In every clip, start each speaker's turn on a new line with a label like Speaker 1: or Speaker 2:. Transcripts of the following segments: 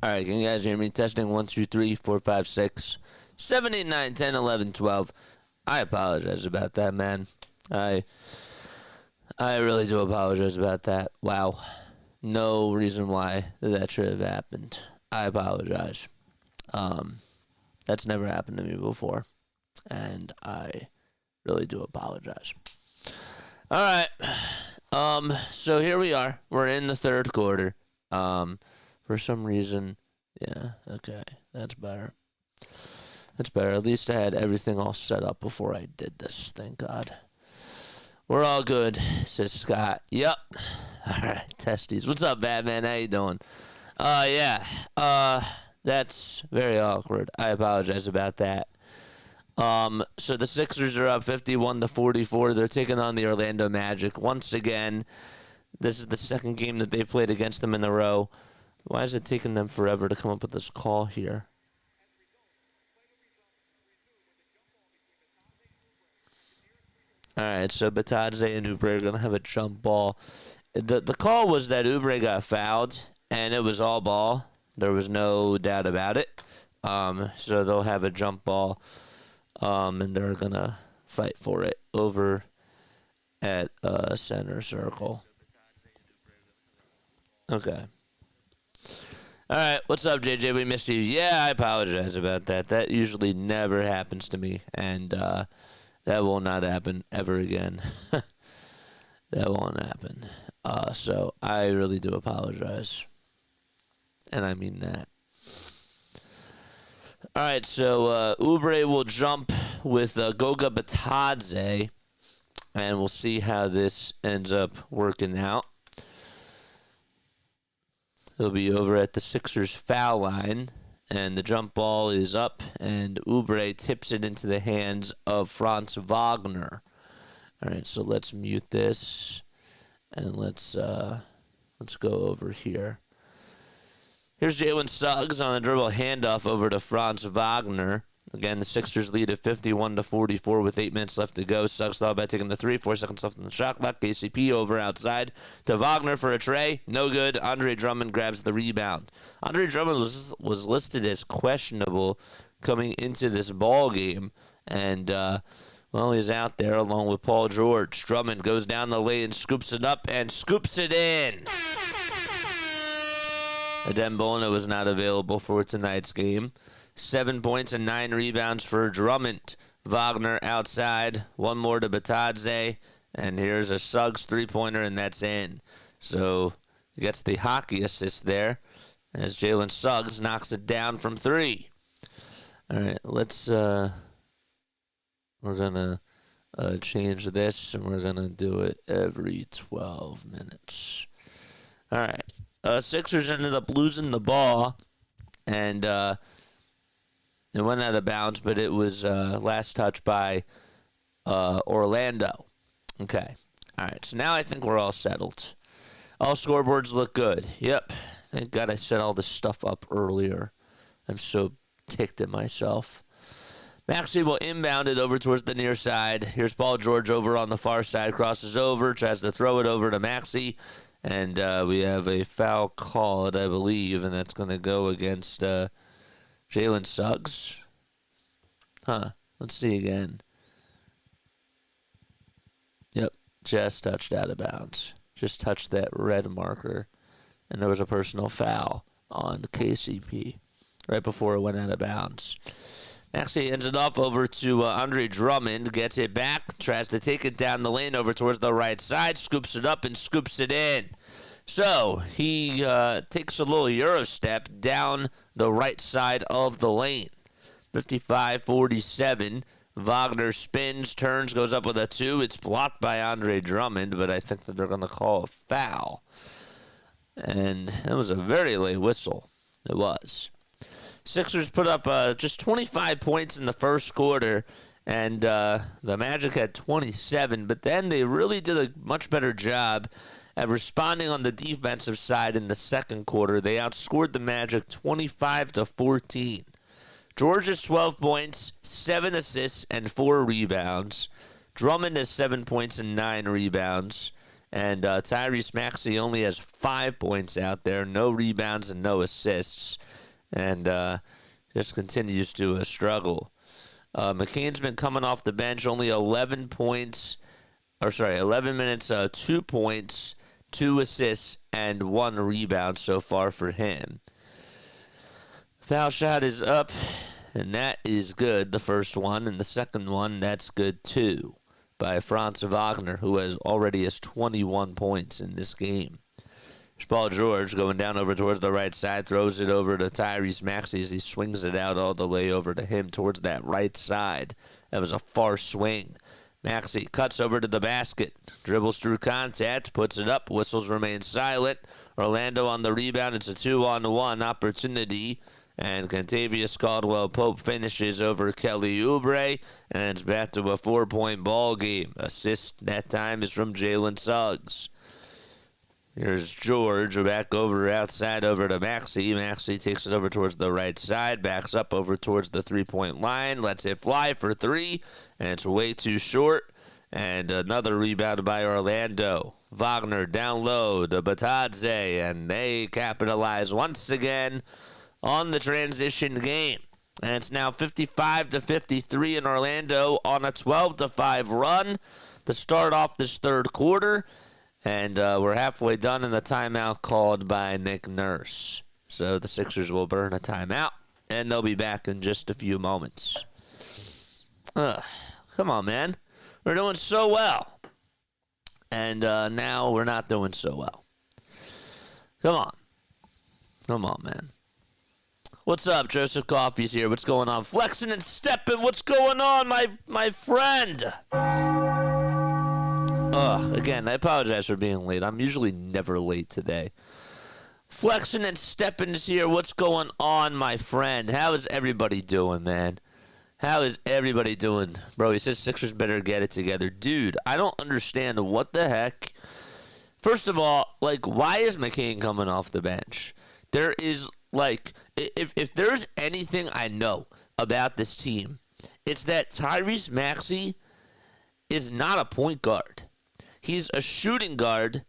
Speaker 1: All right, can you guys hear me? Testing 1, 2, 3, 4, 5, 6, 7, 8, 9, 10, 11, 12. I apologize about that, man. I really do apologize about that. Wow. No reason why that should have happened. I apologize. That's never happened to me before, and I really do apologize. All right. So here we are. We're in the third quarter. For some reason, yeah, okay, that's better. That's better. At least I had everything all set up before I did this. Thank God. We're all good, says Scott. Yep. All right, testes. What's up, Batman? How you doing? Yeah. That's very awkward. I apologize about that. So the Sixers are up 51-44. They're taking on the Orlando Magic once again. This is the second game that they've played against them in a row. Why is it taking them forever to come up with this call here? All right, so Batadze and Oubre are going to have a jump ball. The call was that Oubre got fouled, and it was all ball. There was no doubt about it. So they'll have a jump ball, and they're going to fight for it over at center circle. Okay. All right, what's up, JJ? We missed you. Yeah, I apologize about that. That usually never happens to me, and that will not happen ever again. That won't happen. So I really do apologize, and I mean that. All right, so Oubre will jump with Goga Batadze, and we'll see how this ends up working out. He'll be over at the Sixers foul line, and the jump ball is up, and Oubre tips it into the hands of Franz Wagner. All right, so let's mute this, and let's go over here. Here's Jalen Suggs on a dribble handoff over to Franz Wagner. Again, the Sixers lead at 51-44 with 8 minutes left to go. Suggs thought about taking the 3, 4 seconds left on the shot clock. KCP over outside to Wagner for a tray. No good. Andre Drummond grabs the rebound. Andre Drummond was listed as questionable coming into this ball game. And, well, he's out there along with Paul George. Drummond goes down the lane, scoops it up, and scoops it in. Adembona was not available for tonight's game. 7 points and 9 rebounds for Drummond. Wagner outside. One more to Batadze. And here's a Suggs three-pointer, and that's in. So he gets the hockey assist there as Jalen Suggs knocks it down from 3. All right, let's we're going to change this, and we're going to do it every 12 minutes. All right. Sixers ended up losing the ball, and it went out of bounds, but it was last touch by Orlando. Okay. All right, so now I think we're all settled. All scoreboards look good. Yep. Thank God I set all this stuff up earlier. I'm so ticked at myself. Maxey will inbound it over towards the near side. Here's Paul George over on the far side. Crosses over, tries to throw it over to Maxey. And we have a foul called, I believe, and that's going to go against Jalen Suggs. Let's see again. Yep, just touched out of bounds. Just touched that red marker. And there was a personal foul on the KCP right before it went out of bounds. Maxey ends it off over to Andre Drummond. Gets it back. Tries to take it down the lane over towards the right side. Scoops it up and scoops it in. So he takes a little Euro step down the right side of the lane. 55-47. Wagner spins, turns, goes up with a 2. It's blocked by Andre Drummond, but I think that they're going to call a foul. And it was a very late whistle. It was. Sixers put up just 25 points in the first quarter, and the Magic had 27, but then they really did a much better job at responding on the defensive side in the second quarter. They outscored the Magic 25-14. George has 12 points, 7 assists, and 4 rebounds. Drummond has 7 points and 9 rebounds. And Tyrese Maxey only has 5 points out there, no rebounds and no assists, and just continues to struggle. McCain's been coming off the bench, only 11 minutes, 2 points, 2 assists, and 1 rebound so far for him. Foul shot is up, and that is good, the first one, and the second one, that's good too, by Franz Wagner, who already has 21 points in this game. There's Paul George going down over towards the right side, throws it over to Tyrese Maxey as he swings it out all the way over to him towards that right side. That was a far swing. Maxey cuts over to the basket, dribbles through contact, puts it up, whistles remain silent. Orlando on the rebound. It's a 2-on-1 opportunity. And Contavious Caldwell-Pope finishes over Kelly Oubre, and it's back to a 4-point ball game. Assist that time is from Jalen Suggs. Here's George back outside over to Maxey. Maxey takes it over towards the right side, backs up over towards the 3-point line, lets it fly for 3, and it's way too short. And another rebound by Orlando. Wagner down low to Batadze, and they capitalize once again on the transition game. And it's now 55-53 in Orlando on a 12-5 run to start off this third quarter. And we're halfway done in the timeout called by Nick Nurse. So the Sixers will burn a timeout, and they'll be back in just a few moments. Come on, man. We're doing so well. And now we're not doing so well. Come on. Come on, man. What's up? Joseph Coffey's here. What's going on? Flexing and stepping. What's going on, my friend? Again, I apologize for being late. I'm usually never late today. Flexing and stepping is here. What's going on, my friend? How is everybody doing, man? How is everybody doing? Bro, he says Sixers better get it together. Dude, I don't understand what the heck. First of all, why is McCain coming off the bench? There is, if there's anything I know about this team, it's that Tyrese Maxey is not a point guard. He's a shooting guard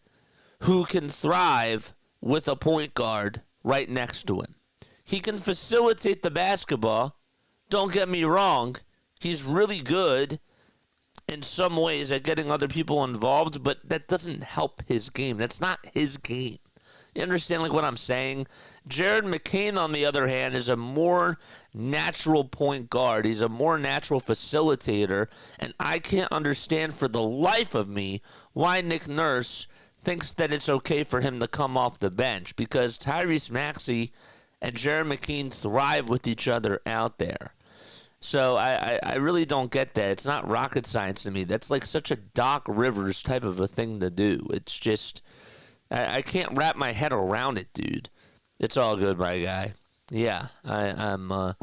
Speaker 1: who can thrive with a point guard right next to him. He can facilitate the basketball. Don't get me wrong. He's really good in some ways at getting other people involved, but that doesn't help his game. That's not his game. You understand what I'm saying? Jared McCain, on the other hand, is a more natural point guard. He's a more natural facilitator, and I can't understand for the life of me why Nick Nurse thinks that it's okay for him to come off the bench, because Tyrese Maxey and Jared McCain thrive with each other out there. So I really don't get that. It's not rocket science to me. That's such a Doc Rivers type of a thing to do. It's just, I can't wrap my head around it, dude. It's all good, my guy. Yeah, I'll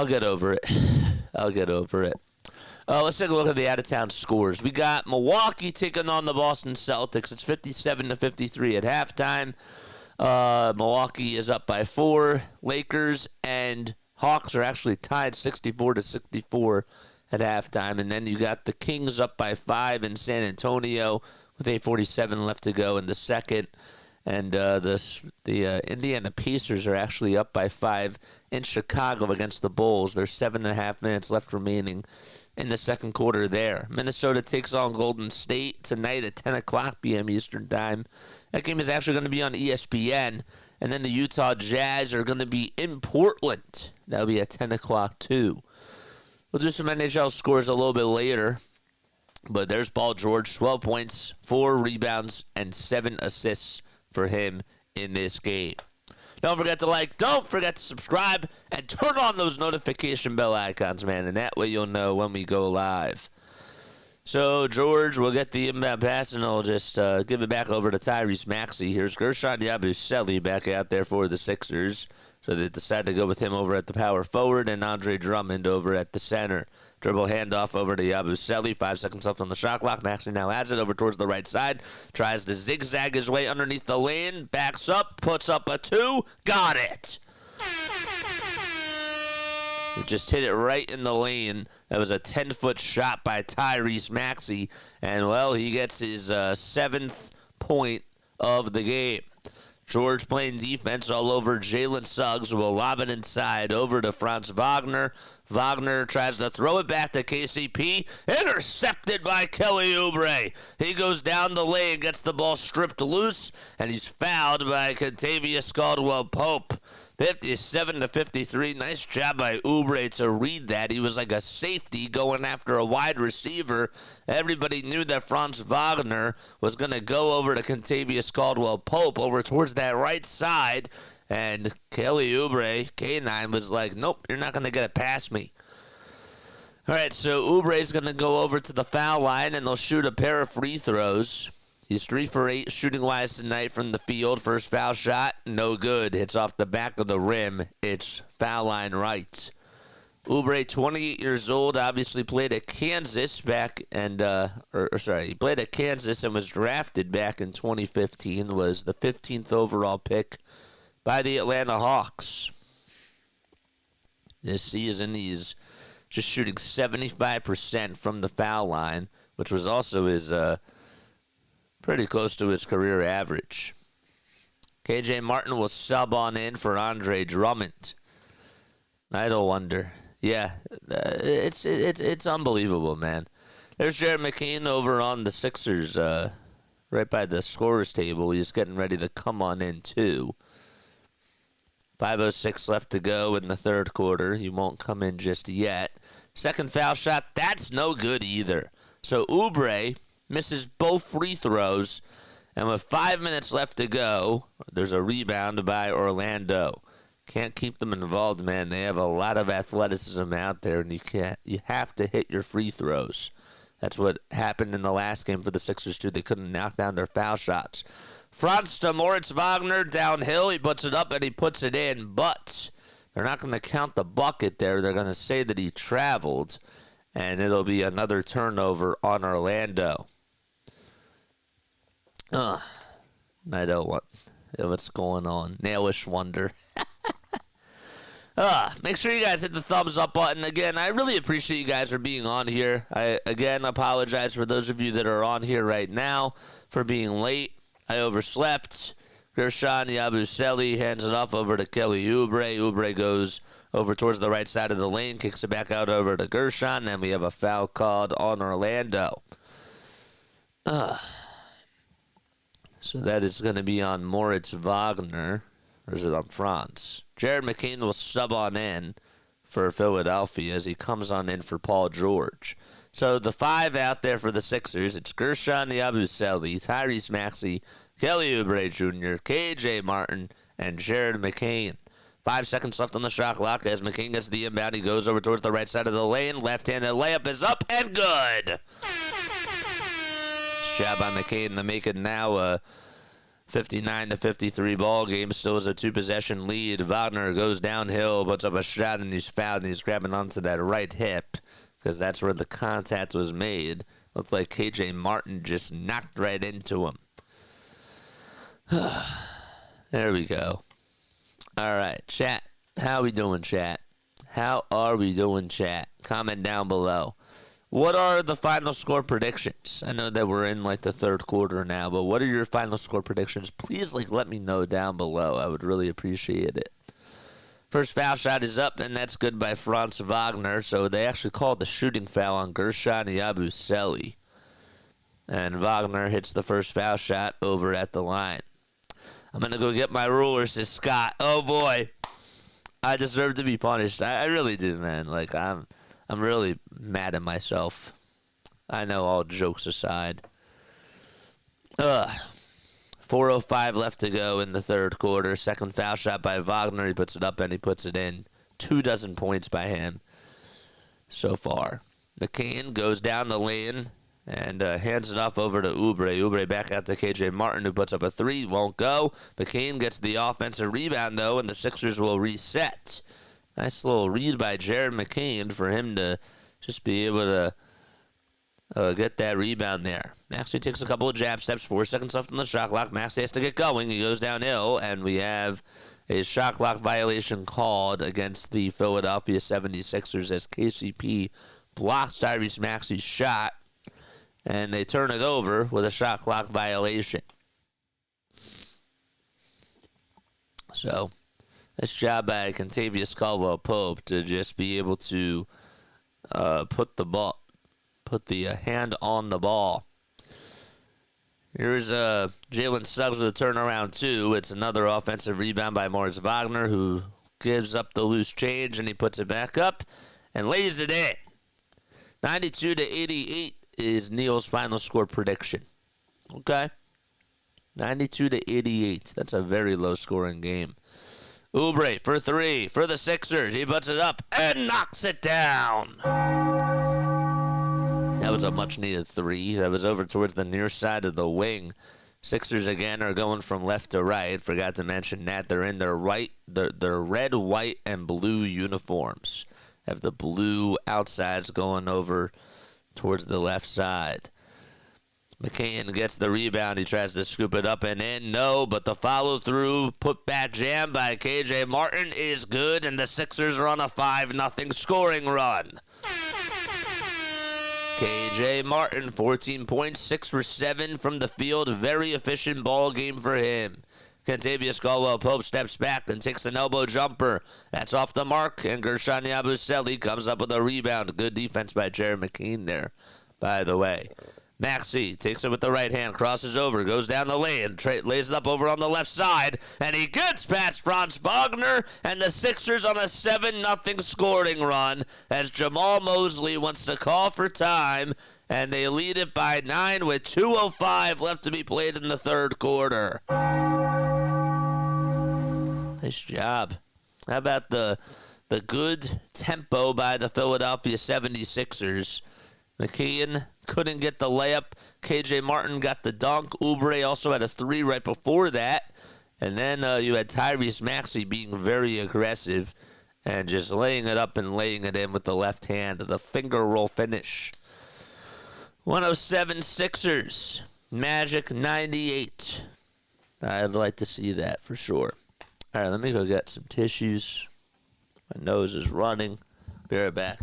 Speaker 1: get over it. I'll get over it. Let's take a look at the out-of-town scores. We got Milwaukee taking on the Boston Celtics. It's 57-53 at halftime. Milwaukee is up by 4. Lakers and Hawks are actually tied 64-64 at halftime. And then you got the Kings up by 5 in San Antonio with 8:47 left to go in the second. And the Indiana Pacers are actually up by 5 in Chicago against the Bulls. There's 7.5 minutes left remaining in the second quarter there. Minnesota takes on Golden State tonight at 10 o'clock p.m. Eastern Time. That game is actually going to be on ESPN. And then the Utah Jazz are going to be in Portland. That'll be at 10 o'clock too. We'll do some NHL scores a little bit later. But there's Paul George, 12 points, 4 rebounds, and 7 assists for him in this game. Don't forget to like, don't forget to subscribe, and turn on those notification bell icons, man, and that way you'll know when we go live. So George will get the inbound pass, and he'll just give it back over to Tyrese Maxey. Here's guerschon Yabusele back out there for the Sixers. So they decide to go with him over at the power forward, and Andre Drummond over at the center. Dribble handoff over to Yabusele. 5 seconds left on the shot clock. Maxey now has it over towards the right side. Tries to zigzag his way underneath the lane. Backs up. Puts up a 2. Got it. He just hit it right in the lane. That was a 10-foot shot by Tyrese Maxey. And, well, he gets his 7th point of the game. George playing defense all over Jalen Suggs will lob it inside over to Franz Wagner. Wagner tries to throw it back to KCP. Intercepted by Kelly Oubre. He goes down the lane, gets the ball stripped loose, and he's fouled by Contavious Caldwell-Pope. 57-53. Nice job by Oubre to read that. He was like a safety going after a wide receiver. Everybody knew that Franz Wagner was going to go over to Contavious Caldwell-Pope over towards that right side. And Kelly Oubre, K9, was like, nope, you're not going to get it past me. All right, so Oubre's going to go over to the foul line, and they'll shoot a pair of free throws. He's 3 for 8 shooting-wise tonight from the field. First foul shot, no good. Hits off the back of the rim. It's foul line right. Oubre, 28 years old, obviously played at Kansas back and, he played at Kansas and was drafted back in 2015, was the 15th overall pick by the Atlanta Hawks. This season, he's just shooting 75% from the foul line, which was also his, pretty close to his career average. KJ Martin will sub on in for Andre Drummond. I don't wonder. Yeah, it's unbelievable, man. There's Jared McCain over on the Sixers, right by the scorer's table. He's getting ready to come on in, too. 5:06 left to go in the third quarter. He won't come in just yet. Second foul shot, that's no good either. So Oubre misses both free throws, and with 5 minutes left to go, there's a rebound by Orlando. Can't keep them involved, man. They have a lot of athleticism out there, and you have to hit your free throws. That's what happened in the last game for the Sixers, too. They couldn't knock down their foul shots. Franz to Moritz Wagner downhill. He puts it up and he puts it in, but they're not going to count the bucket there. They're going to say that he traveled, and it'll be another turnover on Orlando. I don't want what's going on. Nailish wonder. Make sure you guys hit the thumbs up button. Again, I really appreciate you guys for being on here. I, again, apologize for those of you that are on here right now for being late. I overslept. Guerschon, Yabusele hands it off over to Kelly Oubre. Oubre goes over towards the right side of the lane, kicks it back out over to Guerschon. Then we have a foul called on Orlando. So that is going to be on Moritz Wagner. Or is it on Franz? Jared McCain will sub on in for Philadelphia as he comes on in for Paul George. So the 5 out there for the Sixers, it's Guerschon, Yabusele, Tyrese Maxey, Kelly Oubre Jr., KJ Martin, and Jared McCain. 5 seconds left on the shot clock as McCain gets the inbound. He goes over towards the right side of the lane. Left-handed layup is up and good. Nice job by McCain to make it now a 59-53 ball game. Still is a 2-possession lead. Wagner goes downhill, puts up a shot, and he's fouled, and he's grabbing onto that right hip because that's where the contact was made. Looked like KJ Martin just knocked right into him. There we go. All right, chat. How we doing, chat? How are we doing, chat? Comment down below. What are the final score predictions? I know that we're in like the third quarter now, but what are your final score predictions? Please let me know down below. I would really appreciate it. First foul shot is up, and that's good by Franz Wagner. So they actually called the shooting foul on Guerschon Yabusele. And Wagner hits the first foul shot over at the line. I'm going to go get my ruler, says Scott. Oh, boy. I deserve to be punished. I really do, man. I'm really mad at myself. I know, all jokes aside. 4:05 left to go in the third quarter. Second foul shot by Wagner. He puts it up and he puts it in. 24 points by him so far. McCain goes down the lane and hands it off over to Oubre. Oubre back out to KJ Martin, who puts up a 3. Won't go. McCain gets the offensive rebound, though, and the Sixers will reset. Nice little read by Jared McCain for him to just be able to get that rebound there. Maxey takes a couple of jab steps. 4 seconds left on the shot clock. Maxey has to get going. He goes downhill, and we have A shot clock violation called against the Philadelphia 76ers as KCP blocks Tyrese Maxey's shot, and they turn it over with a shot clock violation. So, nice job by Kentavious Caldwell-Pope to just be able to put the hand on the ball. Here's Jalen Suggs with a turnaround, too. It's another offensive rebound by Moritz Wagner, who gives up the loose change, and he puts it back up and lays it in. 92-88 is Neil's final score prediction. Okay? 92-88. That's a very low-scoring game. Oubre for three for the Sixers. He puts it up and knocks it down. That was a much-needed three. That was over towards the near side of the wing. Sixers, again, are going from left to right. Forgot to mention that. They're in their red, white, and blue uniforms. Have the blue outsides going over towards the left side. McCain gets the rebound. He tries to scoop it up and in. No, but the follow-through put-back jam by K.J. Martin is good, and the Sixers are on a 5-0 scoring run. K.J. Martin, 14 points, 6 for 7 from the field. Very efficient ball game for him. Kentavious Caldwell-Pope steps back and takes an elbow jumper. That's off the mark, and guerschon Yabusele comes up with a rebound. Good defense by Jared McCain there, by the way. Maxey takes it with the right hand, crosses over, goes down the lane, lays it up over on the left side, and he gets past Franz Wagner, and the Sixers on a 7-0 scoring run as Jamal Mosley wants to call for time, and they lead it by 9 with 2:05 left to be played in the third quarter. Nice job. How about the good tempo by the Philadelphia 76ers? McKeon couldn't get the layup. K.J. Martin got the dunk. Oubre also had a three right before that. And then you had Tyrese Maxey being very aggressive and just laying it up and laying it in with the left hand. The finger roll finish. 107 Sixers. Magic 98. I'd like to see that for sure. All right, let me go get some tissues. My nose is running. Be right back.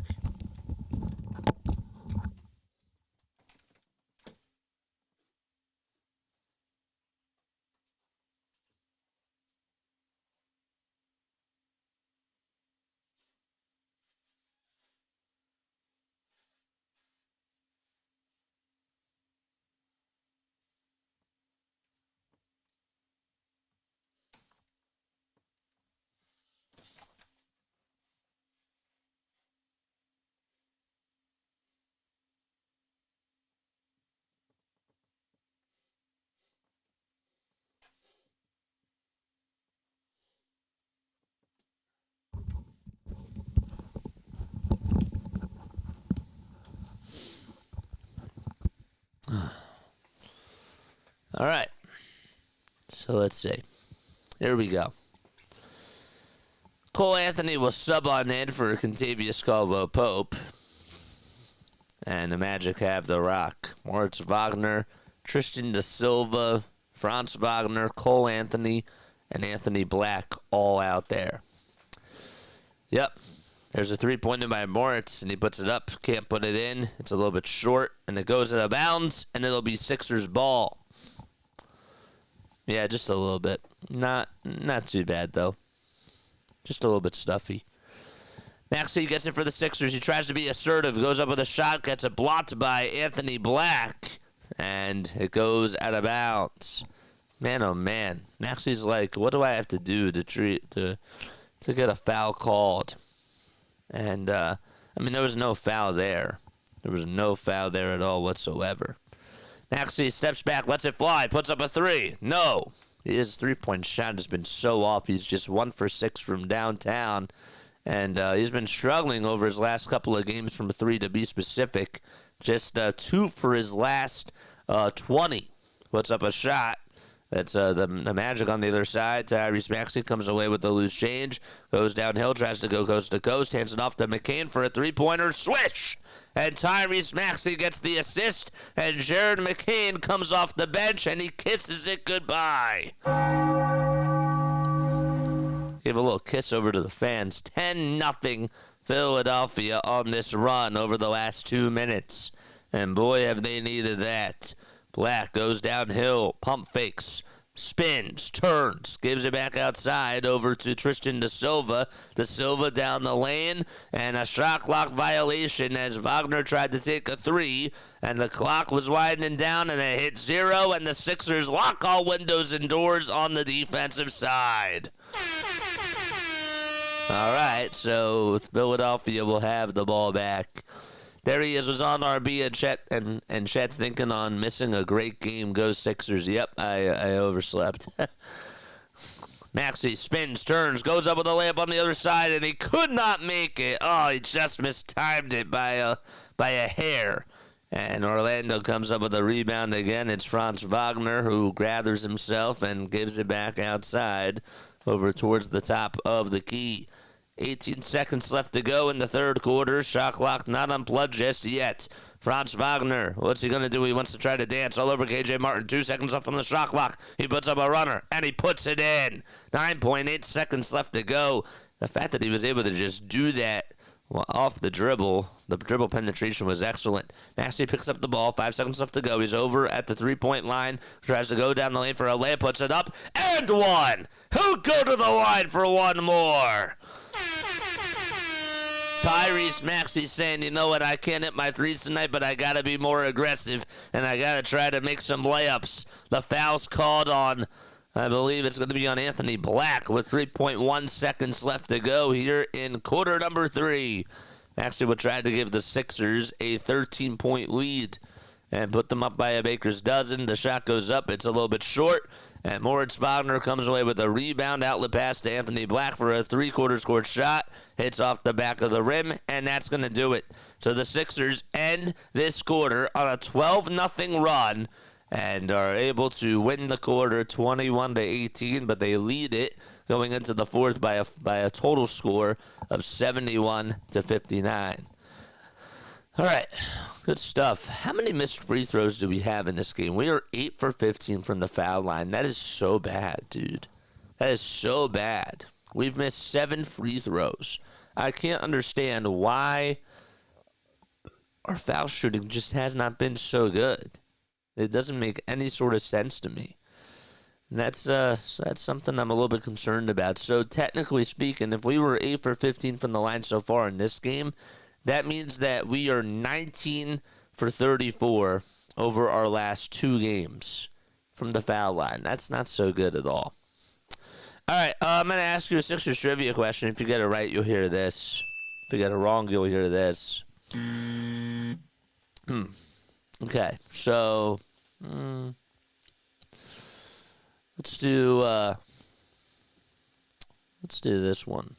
Speaker 1: All right. So let's see. Here we go. Cole Anthony will sub on in for Kentavious Caldwell-Pope. And the Magic have the rock. Moritz Wagner, Tristan da Silva, Franz Wagner, Cole Anthony, and Anthony Black all out there. Yep. There's a three-pointer by Moritz, and he puts it up. Can't put it in. It's a little bit short, and it goes out of bounds, and it'll be Sixers ball. Yeah, just a little bit. Not too bad, though. Just a little bit stuffy. Maxey gets it for the Sixers. He tries to be assertive. Goes up with a shot. Gets it blocked by Anthony Black. And it goes out of bounds. Man, oh, man. Maxey's like, what do I have to do to get a foul called? And, there was no foul there. There was no foul there at all whatsoever. Maxey steps back, lets it fly, puts up a three. No. His three-point shot has been so off. He's just 1 for 6 from downtown. And he's been struggling over his last couple of games from 3 to be specific. Just 2 for his last 20. Puts up a shot. That's the Magic on the other side. Tyrese Maxey comes away with the loose change. Goes downhill, tries to go coast to coast. Hands it off to McCain for a three-pointer. Swish! And Tyrese Maxey gets the assist. And Jared McCain comes off the bench, and he kisses it goodbye. Give a little kiss over to the fans. 10-0 Philadelphia on this run over the last 2 minutes. And boy, have they needed that. Black goes downhill, pump fakes, spins, turns, gives it back outside over to Tristan Da Silva. Da Silva down the lane, and a shot clock violation as Wagner tried to take a three, and the clock was winding down, and it hit 0, and the Sixers lock all windows and doors on the defensive side. All right, so Philadelphia will have the ball back. There he is, was on RB, and Chet thinking on missing a great game. Go Sixers. Yep, I overslept. Maxey spins, turns, goes up with a layup on the other side, and he could not make it. Oh, he just mistimed it by a hair. And Orlando comes up with a rebound again. It's Franz Wagner who gathers himself and gives it back outside over towards the top of the key. 18 seconds left to go in the third quarter. Shot clock not unplugged just yet. Franz Wagner, what's he going to do? He wants to try to dance all over KJ Martin. 2 seconds left on the shot clock. He puts up a runner, and he puts it in. 9.8 seconds left to go. The fact that he was able to just do that off the dribble penetration was excellent. Maxey picks up the ball. 5 seconds left to go. He's over at the three-point line. Tries to go down the lane for a layup. Puts it up. And one. He'll go to the line for one more. Tyrese Maxey saying, you know what, I can't hit my threes tonight, but I got to be more aggressive, and I got to try to make some layups. The foul's called on, I believe it's going to be on Anthony Black with 3.1 seconds left to go here in quarter number 3. Maxey will try to give the Sixers a 13-point lead and put them up by a baker's dozen. The shot goes up. It's a little bit short. And Moritz Wagner comes away with a rebound outlet pass to Anthony Black for a three-quarters court shot. Hits off the back of the rim, and that's going to do it. So the Sixers end this quarter on a 12-0 run and are able to win the quarter 21-18, but they lead it going into the fourth by a total score of 71-59. All right, good stuff. How many missed free throws do we have in this game? We are 8 for 15 from the foul line. That is so bad, dude. That is so bad. We've missed 7 free throws. I can't understand why our foul shooting just has not been so good. It doesn't make any sort of sense to me. And that's something I'm a little bit concerned about. So technically speaking, if we were 8 for 15 from the line so far in this game, that means that we are 19 for 34 over our last 2 games from the foul line. That's not so good at all. All right, I'm going to ask you a Sixers trivia question. If you get it right, you'll hear this. If you get it wrong, you'll hear this. Okay, so let's do this one.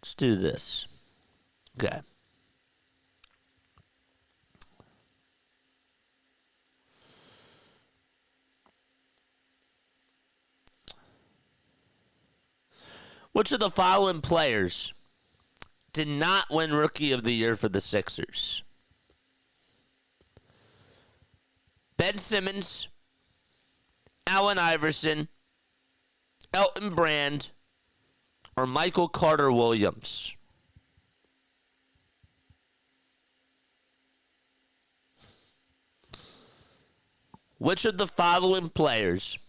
Speaker 1: Let's do this. Okay. Which of the following players did not win Rookie of the Year for the Sixers? Ben Simmons, Allen Iverson, Elton Brand, or Michael Carter-Williams? Which of the following players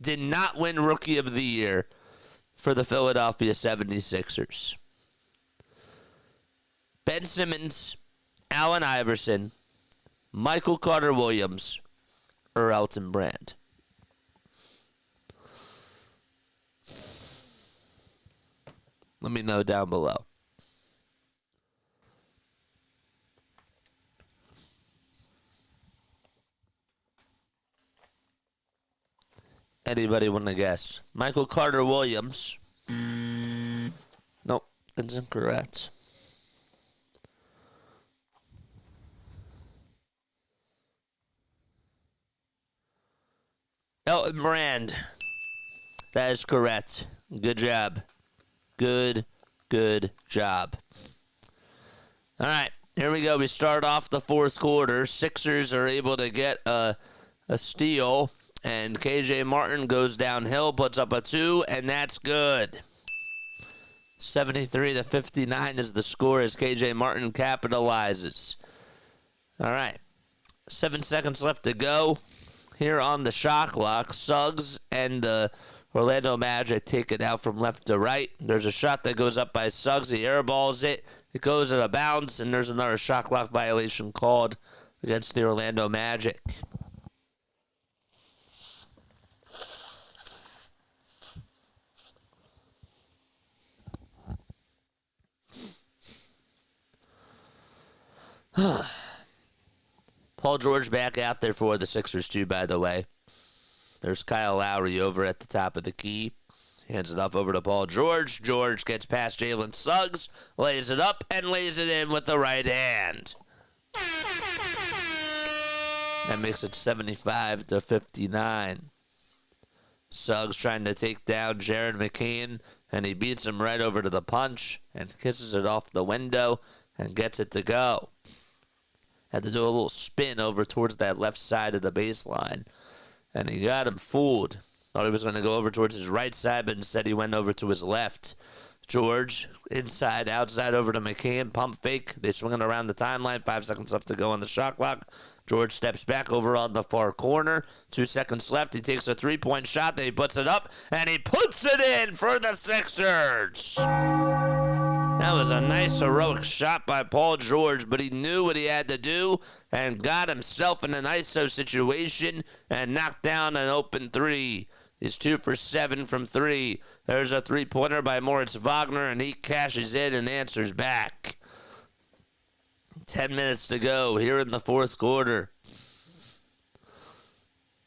Speaker 1: did not win Rookie of the Year for the Philadelphia 76ers? Ben Simmons, Allen Iverson, Michael Carter-Williams, or Elton Brand? Let me know down below. Anybody want to guess? Michael Carter-Williams. Nope, that's incorrect. Elton Brand. That is correct. Good job. Good job. All right. Here we go. We start off the fourth quarter. Sixers are able to get a steal, and KJ Martin goes downhill, puts up a 2, and that's good. 73-59 is the score as KJ Martin capitalizes. All right. 7 seconds left to go. Here on the shot clock, Suggs and the Orlando Magic take it out from left to right. There's a shot that goes up by Suggs. He airballs it. It goes out of bounds, and there's another shot clock violation called against the Orlando Magic. Paul George back out there for the Sixers too, by the way. There's Kyle Lowry over at the top of the key. Hands it off over to Paul George. George gets past Jalen Suggs, lays it up, and lays it in with the right hand. That makes it 75-59. Suggs trying to take down Jared McCain, and he beats him right over to the punch and kisses it off the window and gets it to go. Had to do a little spin over towards that left side of the baseline. And he got him fooled. Thought he was going to go over towards his right side, but instead he went over to his left. George, inside, outside, over to McCann. Pump fake. They swing it around the timeline. 5 seconds left to go on the shot clock. George steps back over on the far corner. 2 seconds left. He takes a three-point shot. Then he puts it up, and he puts it in for the Sixers. That was a nice, heroic shot by Paul George, but he knew what he had to do and got himself in an ISO situation and knocked down an open three. He's 2 for 7 from 3. There's a three-pointer by Moritz Wagner, and he cashes in and answers back. 10 minutes to go here in the fourth quarter.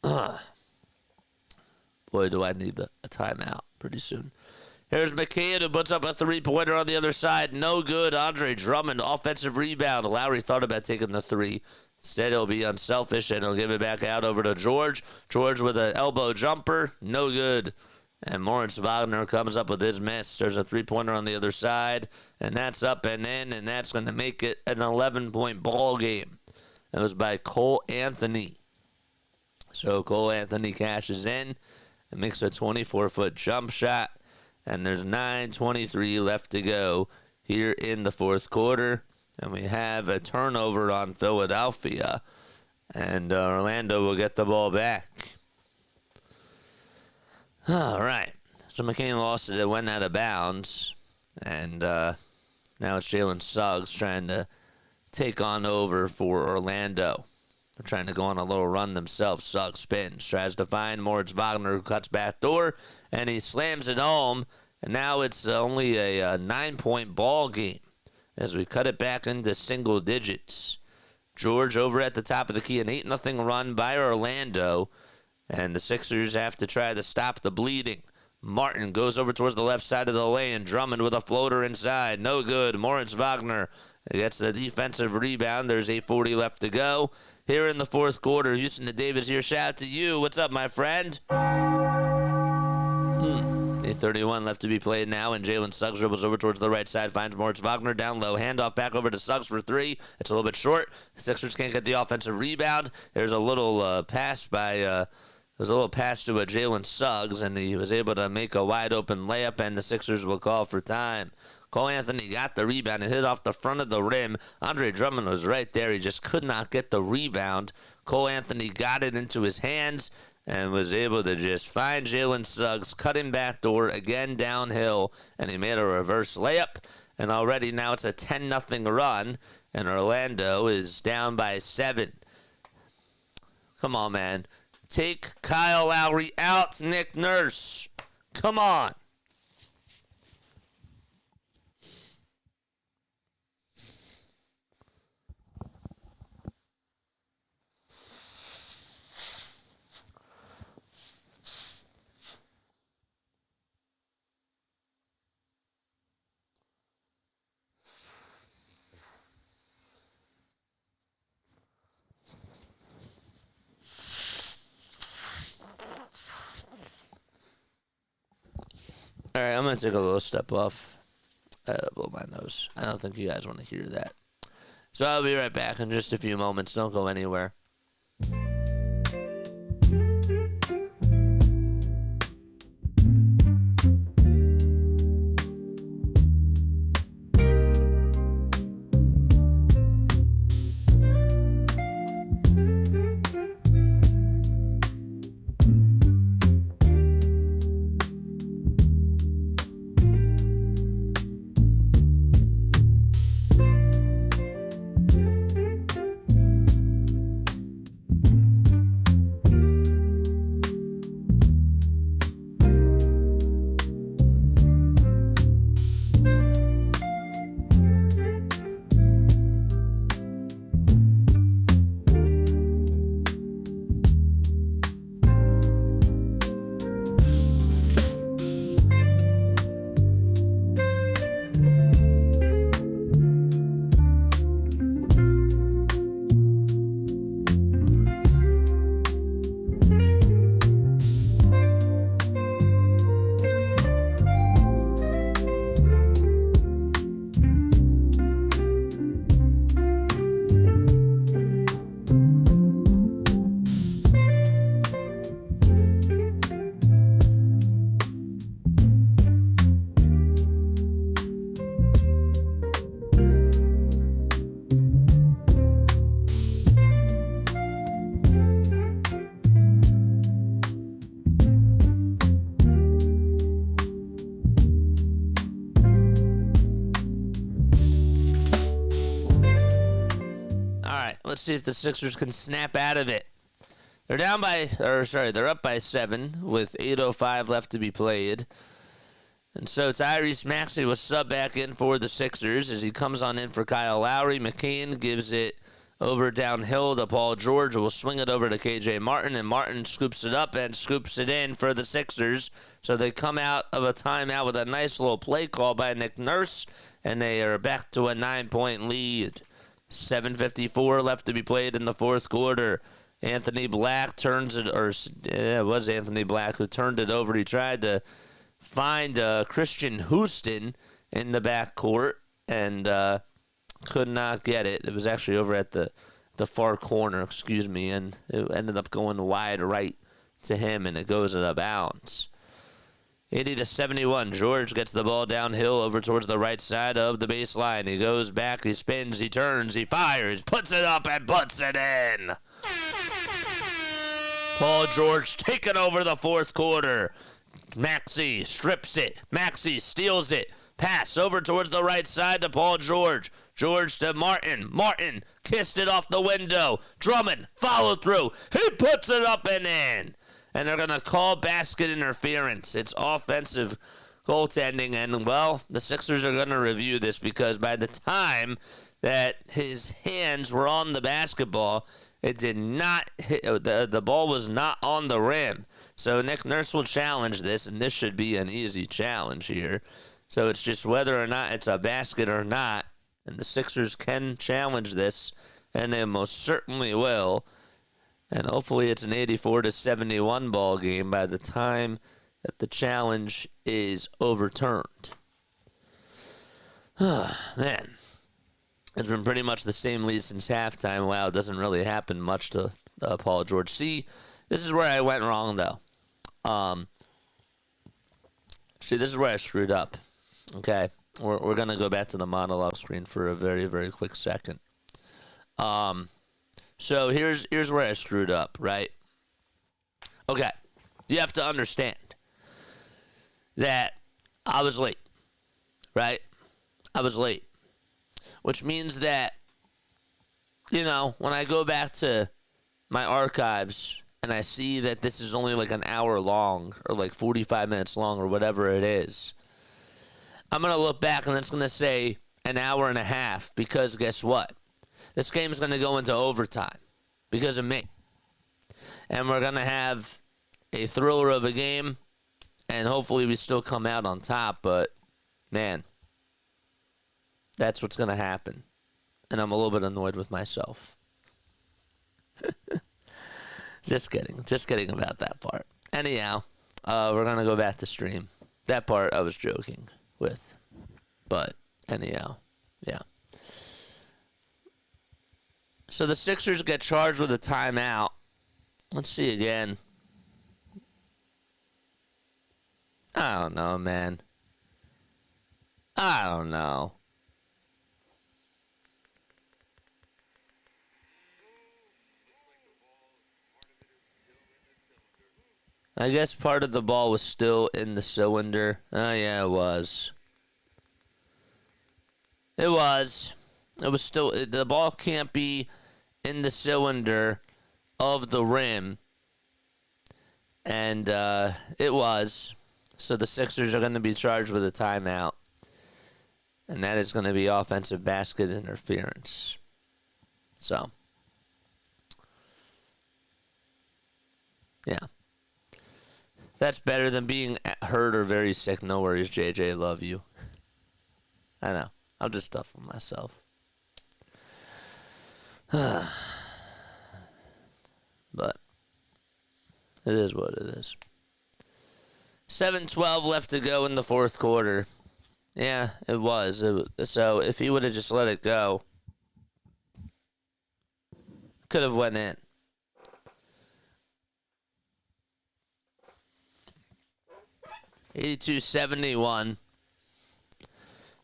Speaker 1: Boy, do I need a timeout pretty soon. Here's McCann, who puts up a three-pointer on the other side. No good. Andre Drummond, offensive rebound. Lowry thought about taking the three. Instead, he'll be unselfish, and he'll give it back out over to George. George with an elbow jumper. No good. And Moritz Wagner comes up with his miss. There's a three-pointer on the other side, and that's up and in, and that's going to make it an 11-point ball game. That was by Cole Anthony. So Cole Anthony cashes in and makes a 24-foot jump shot. And there's 9:23 left to go here in the fourth quarter. And we have a turnover on Philadelphia. And Orlando will get the ball back. All right. So McCain lost it. It went out of bounds. And now it's Jalen Suggs trying to take on over for Orlando. They're trying to go on a little run themselves. Suggs spins, tries to find Moritz Wagner, who cuts back door, and he slams it home. And now it's only a 9-point ball game as we cut it back into single digits. George over at the top of the key, an 8-0 run by Orlando, and the Sixers have to try to stop the bleeding. Martin goes over towards the left side of the lane. Drummond with a floater inside. No good. Moritz Wagner gets the defensive rebound. There's 8:40 left to go. Here in the fourth quarter, Houston to Davis here. Shout out to you. What's up, my friend? 8:31 left to be played now, and Jalen Suggs dribbles over towards the right side, finds Moritz Wagner down low. Handoff back over to Suggs for three. It's a little bit short. The Sixers can't get the offensive rebound. There's a little pass by to Jalen Suggs, and he was able to make a wide open layup, and the Sixers will call for time. Cole Anthony got the rebound and hit off the front of the rim. Andre Drummond was right there. He just could not get the rebound. Cole Anthony got it into his hands and was able to just find Jalen Suggs, cut him backdoor, again downhill, and he made a reverse layup. And already now it's a 10-0 run, and Orlando is down by 7. Come on, man. Take Kyle Lowry out, Nick Nurse. Come on. All right, I'm going to take a little step off. Blow my nose. I don't think you guys want to hear that. So I'll be right back in just a few moments. Don't go anywhere. Let's see if the Sixers can snap out of it. They're up by 7 with 8:05 left to be played. And so Tyrese Maxey was subbed back in for the Sixers as he comes on in for Kyle Lowry. McCain gives it over downhill to Paul George, who will swing it over to KJ Martin, and Martin scoops it up and scoops it in for the Sixers. So they come out of a timeout with a nice little play call by Nick Nurse, and they are back to a 9-point lead. 7:54 left to be played in the fourth quarter. Anthony Black turns it, it was Anthony Black who turned it over. He tried to find Christian Houston in the backcourt and could not get it. It was actually over at the far corner, and it ended up going wide right to him, and it goes out of bounds. 80-71. George gets the ball downhill over towards the right side of the baseline. He goes back, he spins, he turns, he fires, puts it up, and puts it in. Paul George taking over the fourth quarter. Maxey strips it. Maxey steals it. Pass over towards the right side to Paul George. George to Martin. Martin kissed it off the window. Drummond follow through. He puts it up and in. And they're going to call basket interference. It's offensive goaltending. And, well, the Sixers are going to review this because by the time that his hands were on the basketball, it did not hit, the ball was not on the rim. So Nick Nurse will challenge this, and this should be an easy challenge here. So it's just whether or not it's a basket or not. And the Sixers can challenge this, and they most certainly will. And hopefully it's an 84-71 ball game by the time that the challenge is overturned. Man, it's been pretty much the same lead since halftime. Wow, it doesn't really happen much to Paul George. See, this is where I went wrong, though. This is where I screwed up. Okay, we're going to go back to the monologue screen for a very, very quick second. So here's where I screwed up, right? Okay, you have to understand that I was late, right? I was late, which means that, when I go back to my archives and I see that this is only like an hour long or like 45 minutes long or whatever it is, I'm going to look back and it's going to say an hour and a half because guess what? This game is going to go into overtime because of me. And we're going to have a thriller of a game, and hopefully we still come out on top. But, man, that's what's going to happen. And I'm a little bit annoyed with myself. Just kidding about that part. Anyhow, we're going to go back to stream. That part I was joking with. But, anyhow, yeah. So the Sixers get charged with a timeout. Let's see again. I don't know, man. I don't know. I guess part of the ball was still in the cylinder. Oh, yeah, it was. It was. It was still. The ball can't be in the cylinder of the rim. And it was. So the Sixers are going to be charged with a timeout. And that is going to be offensive basket interference. So, yeah. That's better than being hurt or very sick. No worries, JJ. Love you. I know. I'll just stuff with myself. But it is what it is. 7:12 left to go in the fourth quarter. Yeah, it was. So if he would have just let it go, could have went in. $82-71.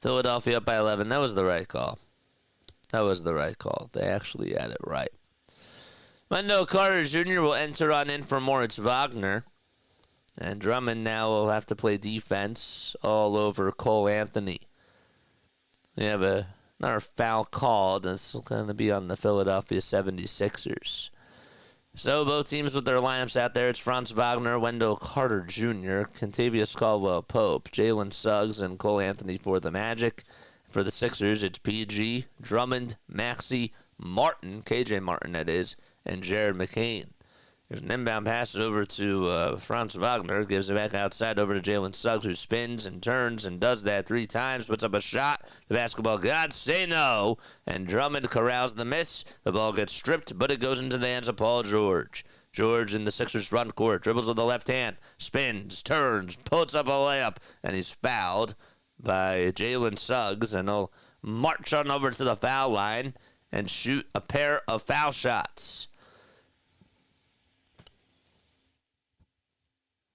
Speaker 1: Philadelphia up by 11. That was the right call. That was the right call. They actually had it right. Wendell Carter Jr. will enter on in for Moritz Wagner. And Drummond now will have to play defense all over Cole Anthony. We have another foul called, and it's going to be on the Philadelphia 76ers. So both teams with their lineups out there. It's Franz Wagner, Wendell Carter Jr., Kentavious Caldwell-Pope, Jalen Suggs, and Cole Anthony for the Magic. For the Sixers, it's PG, Drummond, Maxey, Martin, KJ Martin that is, and Jared McCain. There's an inbound pass over to Franz Wagner, gives it back outside over to Jalen Suggs, who spins and turns and does that 3 times, puts up a shot. The basketball gods say no, and Drummond corrals the miss. The ball gets stripped, but it goes into the hands of Paul George. George in the Sixers front court, dribbles with the left hand, spins, turns, puts up a layup, and he's fouled by Jalen Suggs, and he'll march on over to the foul line and shoot a pair of foul shots.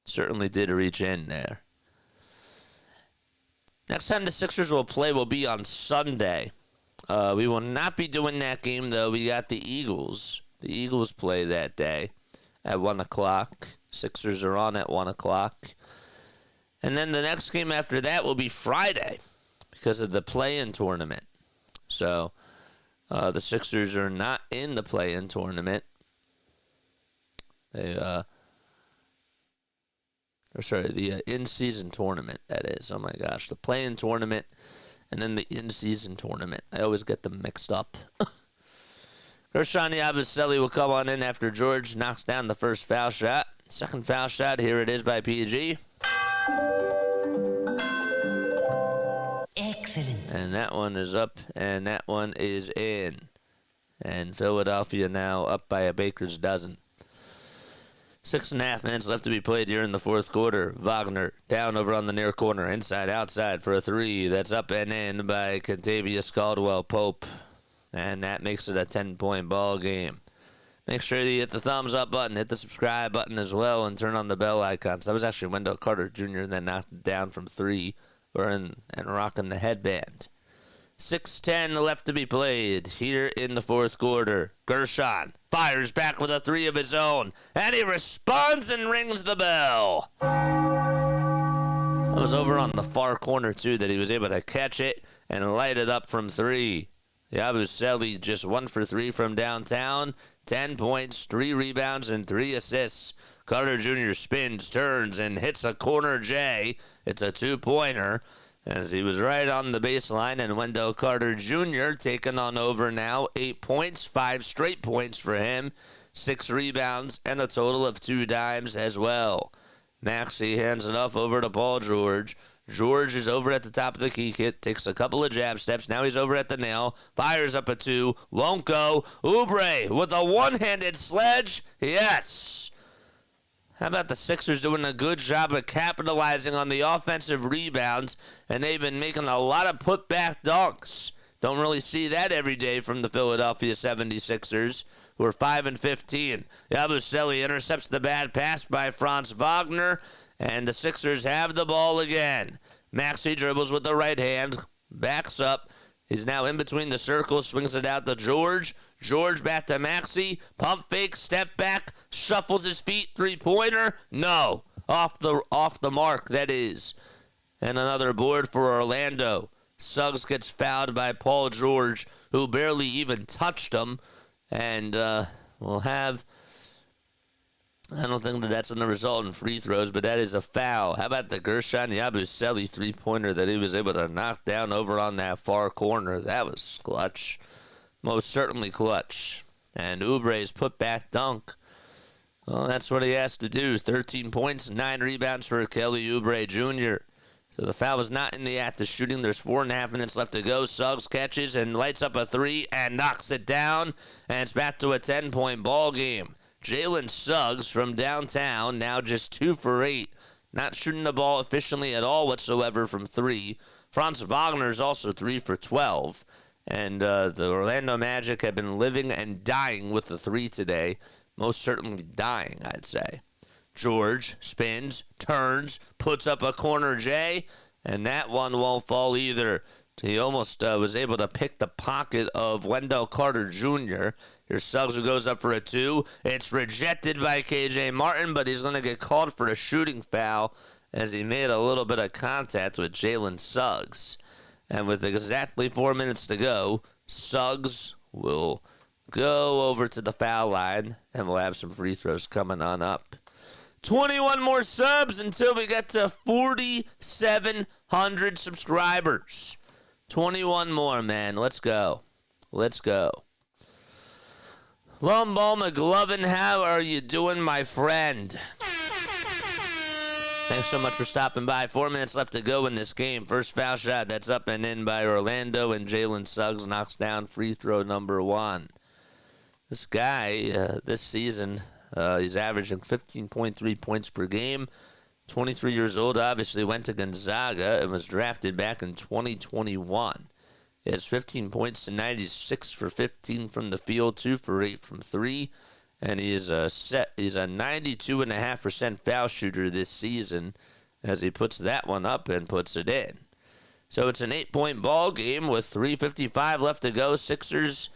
Speaker 1: Certainly did reach in there. Next time the Sixers will play will be on Sunday. We will not be doing that game, though. We got the Eagles. The Eagles play that day at 1 o'clock. Sixers are on at 1 o'clock. And then the next game after that will be Friday because of the play-in tournament. So the Sixers are not in the play-in tournament. The in-season tournament, that is. Oh, my gosh. The play-in tournament and then the in-season tournament. I always get them mixed up. Guerschon yabusele will come on in after George knocks down the first foul shot. Second foul shot, here it is by PG. Excellent. And that one is up, and that one is in. And Philadelphia now up by a baker's dozen. 6.5 minutes left to be played here in the fourth quarter. Wagner down over on the near corner, inside, outside for a 3. That's up and in by Kentavious Caldwell-Pope. And that makes it a 10-point ball game. Make sure you hit the thumbs up button, hit the subscribe button as well, and turn on the bell icons. That was actually Wendell Carter Jr. that knocked it down from 3 and rocking the headband. 6:10 left to be played here in the fourth quarter. Guerschon fires back with a 3 of his own, and he responds and rings the bell. It was over on the far corner, too, that he was able to catch it and light it up from 3. Yabusele just 1 for 3 from downtown. 10 points, 3 rebounds, and 3 assists. Carter Jr. spins, turns, and hits a corner J. It's a 2-pointer. As he was right on the baseline, and Wendell Carter Jr. taking on over now. 8 points, 5 straight points for him. 6 rebounds, and a total of 2 dimes as well. Maxey hands it off over to Paul George. George is over at the top of the key kit, takes a couple of jab steps. Now he's over at the nail, fires up a 2, won't go. Oubre with a one-handed sledge. Yes. How about the Sixers doing a good job of capitalizing on the offensive rebounds, and they've been making a lot of putback dunks. Don't really see that every day from the Philadelphia 76ers, who are 5-15. Yabusele intercepts the bad pass by Franz Wagner, and the Sixers have the ball again. Maxey dribbles with the right hand, backs up. He's now in between the circles, swings it out to George. George back to Maxey. Pump fake, step back, shuffles his feet, three-pointer. No. Off the mark, that is. And another board for Orlando. Suggs gets fouled by Paul George, who barely even touched him. And we'll have... I don't think that's going to result in free throws, but that is a foul. How about the guerschon yabusele three-pointer that he was able to knock down over on that far corner? That was clutch. Most certainly clutch. And Oubre's put-back dunk. Well, that's what he has to do. 13 points, 9 rebounds for Kelly Oubre Jr. So the foul was not in the act of shooting. There's 4.5 minutes left to go. Suggs catches and lights up a three and knocks it down. And it's back to a 10-point ball game. Jalen Suggs from downtown, now just 2 for 8. Not shooting the ball efficiently at all whatsoever from 3. Franz Wagner is also 3 for 12. And the Orlando Magic have been living and dying with the 3 today. Most certainly dying, I'd say. George spins, turns, puts up a corner J, and that one won't fall either. He almost was able to pick the pocket of Wendell Carter Jr. Here's Suggs, who goes up for a 2. It's rejected by KJ Martin, but he's going to get called for a shooting foul as he made a little bit of contact with Jalen Suggs. And with exactly 4 minutes to go, Suggs will go over to the foul line, and we'll have some free throws coming on up. 21 more subs until we get to 4,700 subscribers. 21 more, man. Let's go. Let's go. Lumball McLovin, how are you doing, my friend? Thanks so much for stopping by. 4 minutes left to go in this game. First foul shot, that's up and in by Orlando, and Jalen Suggs knocks down free throw number 1. This guy, this season, he's averaging 15.3 points per game. 23 years old, obviously went to Gonzaga and was drafted back in 2021. He has 15 points to 96 for 15 from the field, 2 for 8 from 3. And he's a 92.5% foul shooter this season as he puts that one up and puts it in. So it's an 8-point ball game with 3:55 left to go. Sixers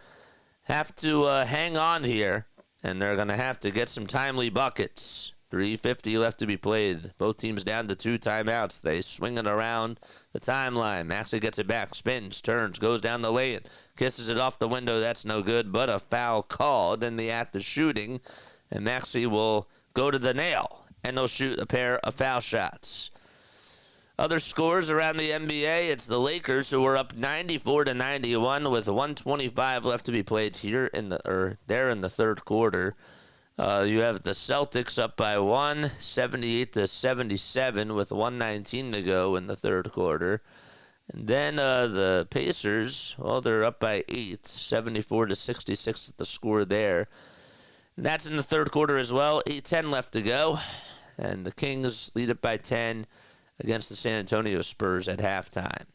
Speaker 1: have to hang on here, and they're going to have to get some timely buckets. 3:50 left to be played. Both teams down to 2 timeouts. They swing it around the timeline. Maxey gets it back, spins, turns, goes down the lane, kisses it off the window. That's no good, but a foul called in the act of shooting, and Maxey will go to the nail, and they'll shoot a pair of foul shots. Other scores around the NBA, it's the Lakers, who are up 94-91 with 1:25 left to be played here in the third quarter. You have the Celtics up by 1, 78-77 with 1:19 to go in the third quarter. And then the Pacers, well, they're up by 8, 74-66 is the score there. And that's in the third quarter as well, 8:10 left to go. And the Kings lead it by 10 against the San Antonio Spurs at halftime.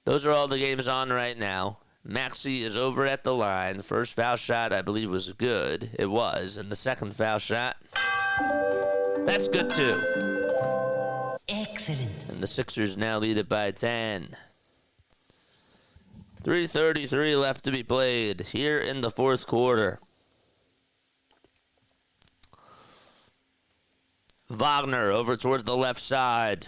Speaker 1: Those are all the games on right now. Maxey is over at the line. The first foul shot, I believe, was good. It was. And the second foul shot, that's good too.
Speaker 2: Excellent.
Speaker 1: And the Sixers now lead it by 10. 3:33 left to be played here in the fourth quarter. Wagner over towards the left side.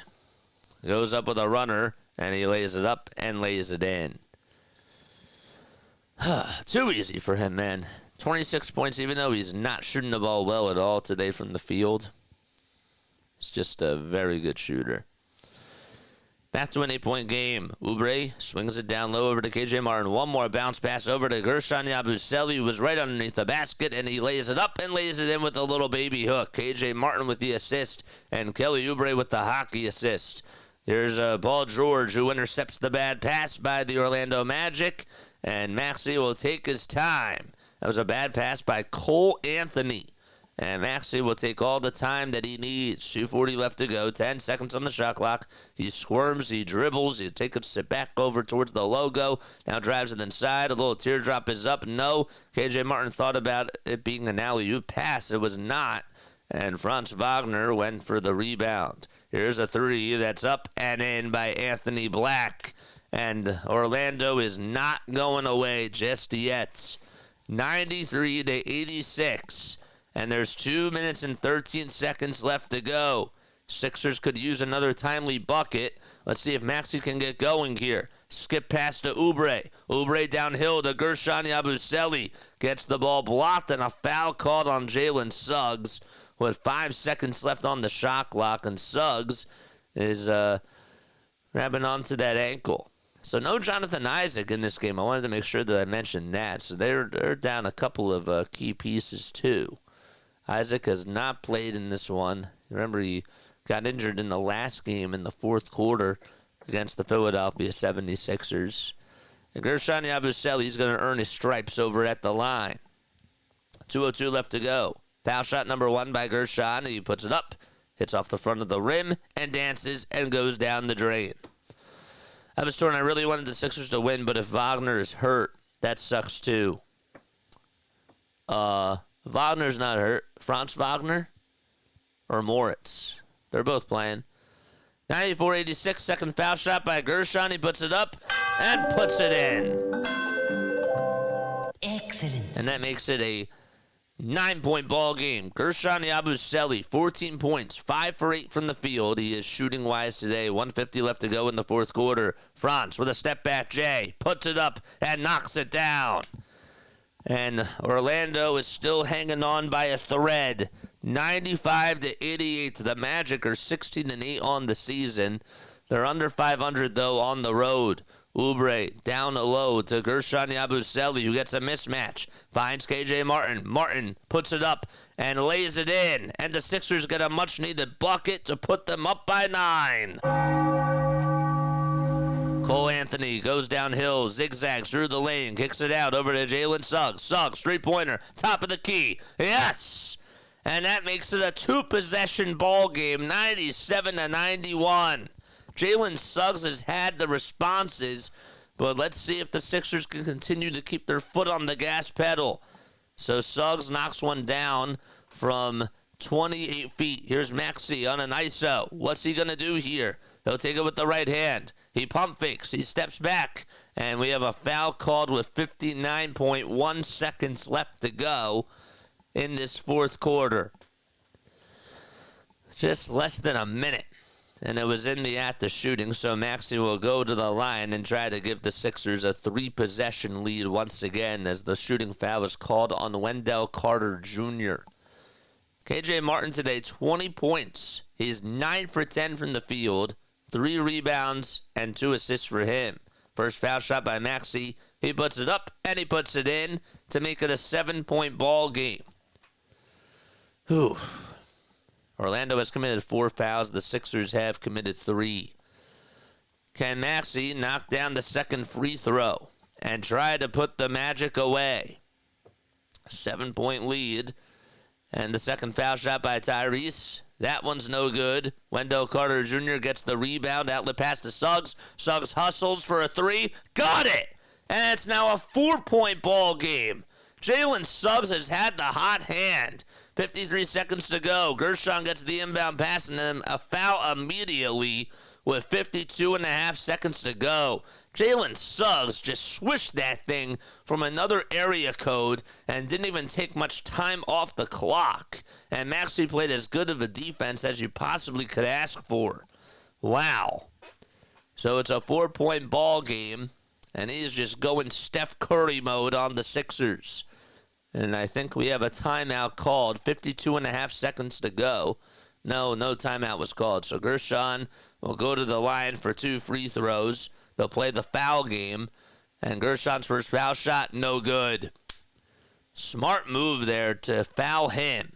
Speaker 1: Goes up with a runner, and he lays it up and lays it in. Too easy for him, man. 26 points, even though he's not shooting the ball well at all today from the field. He's just a very good shooter. Back to an 8-point game. Oubre swings it down low over to KJ Martin. One more bounce pass over to guerschon yabusele, who was right underneath the basket, and he lays it up and lays it in with a little baby hook. KJ Martin with the assist, and Kelly Oubre with the hockey assist. Here's Paul George, who intercepts the bad pass by the Orlando Magic, and Maxey will take his time. That was a bad pass by Cole Anthony. And Maxey will take all the time that he needs. 2:40 left to go. 10 seconds on the shot clock. He squirms. He dribbles. He takes a step back over towards the logo. Now drives it inside. A little teardrop is up. No. KJ Martin thought about it being an alley-oop pass. It was not. And Franz Wagner went for the rebound. Here's a three that's up and in by Anthony Black. And Orlando is not going away just yet. 93-86. And there's 2 minutes and 13 seconds left to go. Sixers could use another timely bucket. Let's see if Maxey can get going here. Skip pass to Oubre. Oubre downhill to guerschon Yabusele. Gets the ball blocked and a foul called on Jalen Suggs with 5 seconds left on the shot clock. And Suggs is grabbing onto that ankle. So no Jonathan Isaac in this game. I wanted to make sure that I mentioned that. So they're down a couple of key pieces too. Isaac has not played in this one. Remember, he got injured in the last game in the fourth quarter against the Philadelphia 76ers. And guerschon Yabusele, he's going to earn his stripes over at the line. 2:02 left to go. Foul shot number 1 by guerschon. He puts it up, hits off the front of the rim, and dances and goes down the drain. I was torn. I really wanted the Sixers to win, but if Wagner is hurt, that sucks too. Wagner's not hurt. Franz Wagner or Moritz. They're both playing. 94-86, second foul shot by guerschon. He puts it up and puts it in.
Speaker 2: Excellent.
Speaker 1: And that makes it a 9-point ball game. Guerschon Yabusele, 14 points, 5 for 8 from the field. He is shooting wise today. 1:50 left to go in the fourth quarter. Franz with a step back J, puts it up and knocks it down. And Orlando is still hanging on by a thread. 95-88. The Magic are 16-8 on the season. They're under 500 though on the road. Oubre down low to guerschon Yabusele, who gets a mismatch. Finds KJ Martin. Martin puts it up and lays it in. And the Sixers get a much-needed bucket to put them up by 9. Cole Anthony goes downhill, zigzags through the lane, kicks it out over to Jalen Suggs. Suggs, three-pointer, top of the key. Yes! And that makes it a 2-possession ball game, 97-91. Jalen Suggs has had the responses, but let's see if the Sixers can continue to keep their foot on the gas pedal. So Suggs knocks one down from 28 feet. Here's Maxey on an ISO. What's he going to do here? He'll take it with the right hand. He pump fakes. He steps back. And we have a foul called with 59.1 seconds left to go in this fourth quarter. Just less than a minute. And it was in the act of shooting, so Maxey will go to the line and try to give the Sixers a 3-possession lead once again as the shooting foul is called on Wendell Carter Jr. KJ Martin today, 20 points. He's 9 for 10 from the field, 3 rebounds, and 2 assists for him. First foul shot by Maxey. He puts it up, and he puts it in to make it a 7-point ball game. Whew. Orlando has committed 4 fouls. The Sixers have committed 3. Can Maxey knock down the second free throw and try to put the Magic away? 7-point lead. And the second foul shot by Tyrese. That one's no good. Wendell Carter Jr. gets the rebound. Outlet pass to Suggs. Suggs hustles for a 3. Got it! And it's now a 4-point ball game. Jalen Suggs has had the hot hand. 53 seconds to go. Guerschon gets the inbound pass and then a foul immediately with 52.5 seconds to go. Jalen Suggs just swished that thing from another area code and didn't even take much time off the clock. And Maxey played as good of a defense as you possibly could ask for. Wow. So it's a 4-point ball game, and he's just going Steph Curry mode on the Sixers. And I think we have a timeout called. 52.5 seconds to go. No timeout was called. So Guerschon will go to the line for 2 free throws. They'll play the foul game. And Gershon's first foul shot, no good. Smart move there to foul him.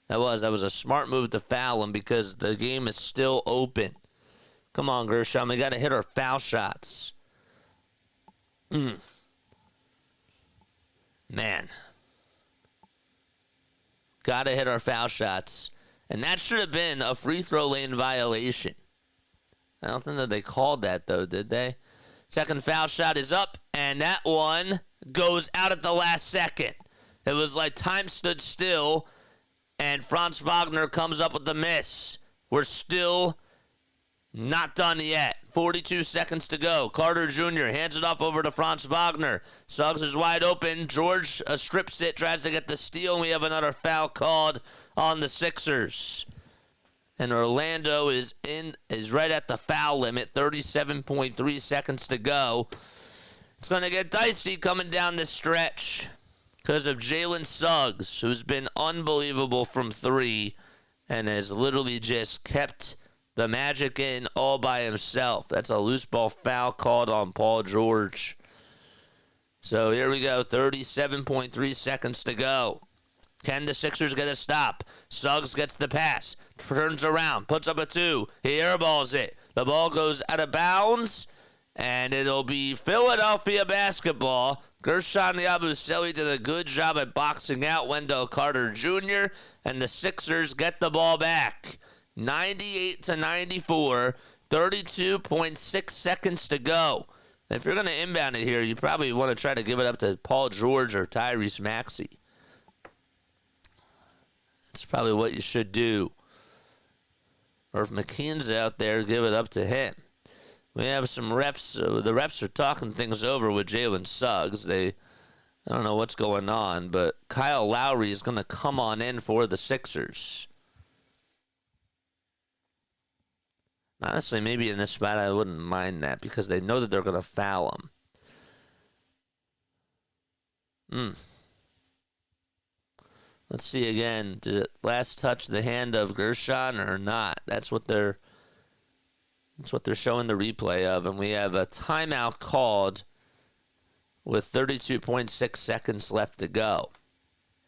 Speaker 1: That was a smart move to foul him because the game is still open. Come on, Guerschon. We got to hit our foul shots. Man. Got to hit our foul shots. And that should have been a free throw lane violation. I don't think that they called that, though, did they? Second foul shot is up, and that one goes out at the last second. It was like time stood still, and Franz Wagner comes up with the miss. We're still not done yet. 42 seconds to go. Carter Jr. hands it off over to Franz Wagner. Suggs is wide open. George strips it, tries to get the steal, and we have another foul called on the Sixers. And Orlando is right at the foul limit. 37.3 seconds to go. It's going to get dicey coming down this stretch because of Jalen Suggs, who's been unbelievable from three and has literally just kept the Magic in all by himself. That's a loose ball foul called on Paul George. So here we go, 37.3 seconds to go. Can the Sixers get a stop? Suggs gets the pass, turns around, puts up a two. He airballs it. The ball goes out of bounds, and it'll be Philadelphia basketball. Guerschon Yabusele did a good job at boxing out Wendell Carter Jr., and the Sixers get the ball back. 98-94, 32.6 seconds to go. If you're going to inbound it here, you probably want to try to give it up to Paul George or Tyrese Maxey. That's probably what you should do. Or if McKean's out there, give it up to him. We have some refs. The refs are talking things over with Jalen Suggs. I don't know what's going on, but Kyle Lowry is going to come on in for the Sixers. Honestly, maybe in this spot, I wouldn't mind that because they know that they're going to foul him. Let's see again. Did it last touch the hand of Guerschon or not? That's what they're showing the replay of. And we have a timeout called with 32.6 seconds left to go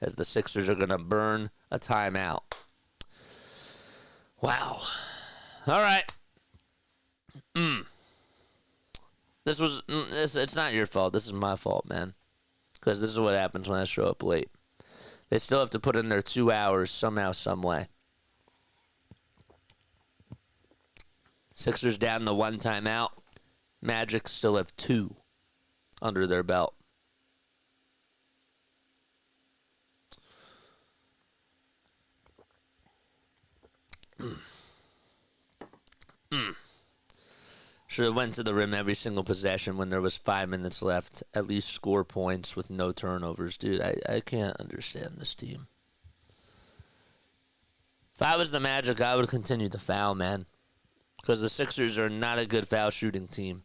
Speaker 1: as the Sixers are going to burn a timeout. Wow. All right. It's not your fault. This is my fault, man. Because this is what happens when I show up late. They still have to put in their 2 hours somehow, some way. Sixers down to one timeout. Magic still have two under their belt. Should have went to the rim every single possession when there was 5 minutes left. At least score points with no turnovers. Dude, I can't understand this team. If I was the Magic, I would continue to foul, man. Because the Sixers are not a good foul shooting team.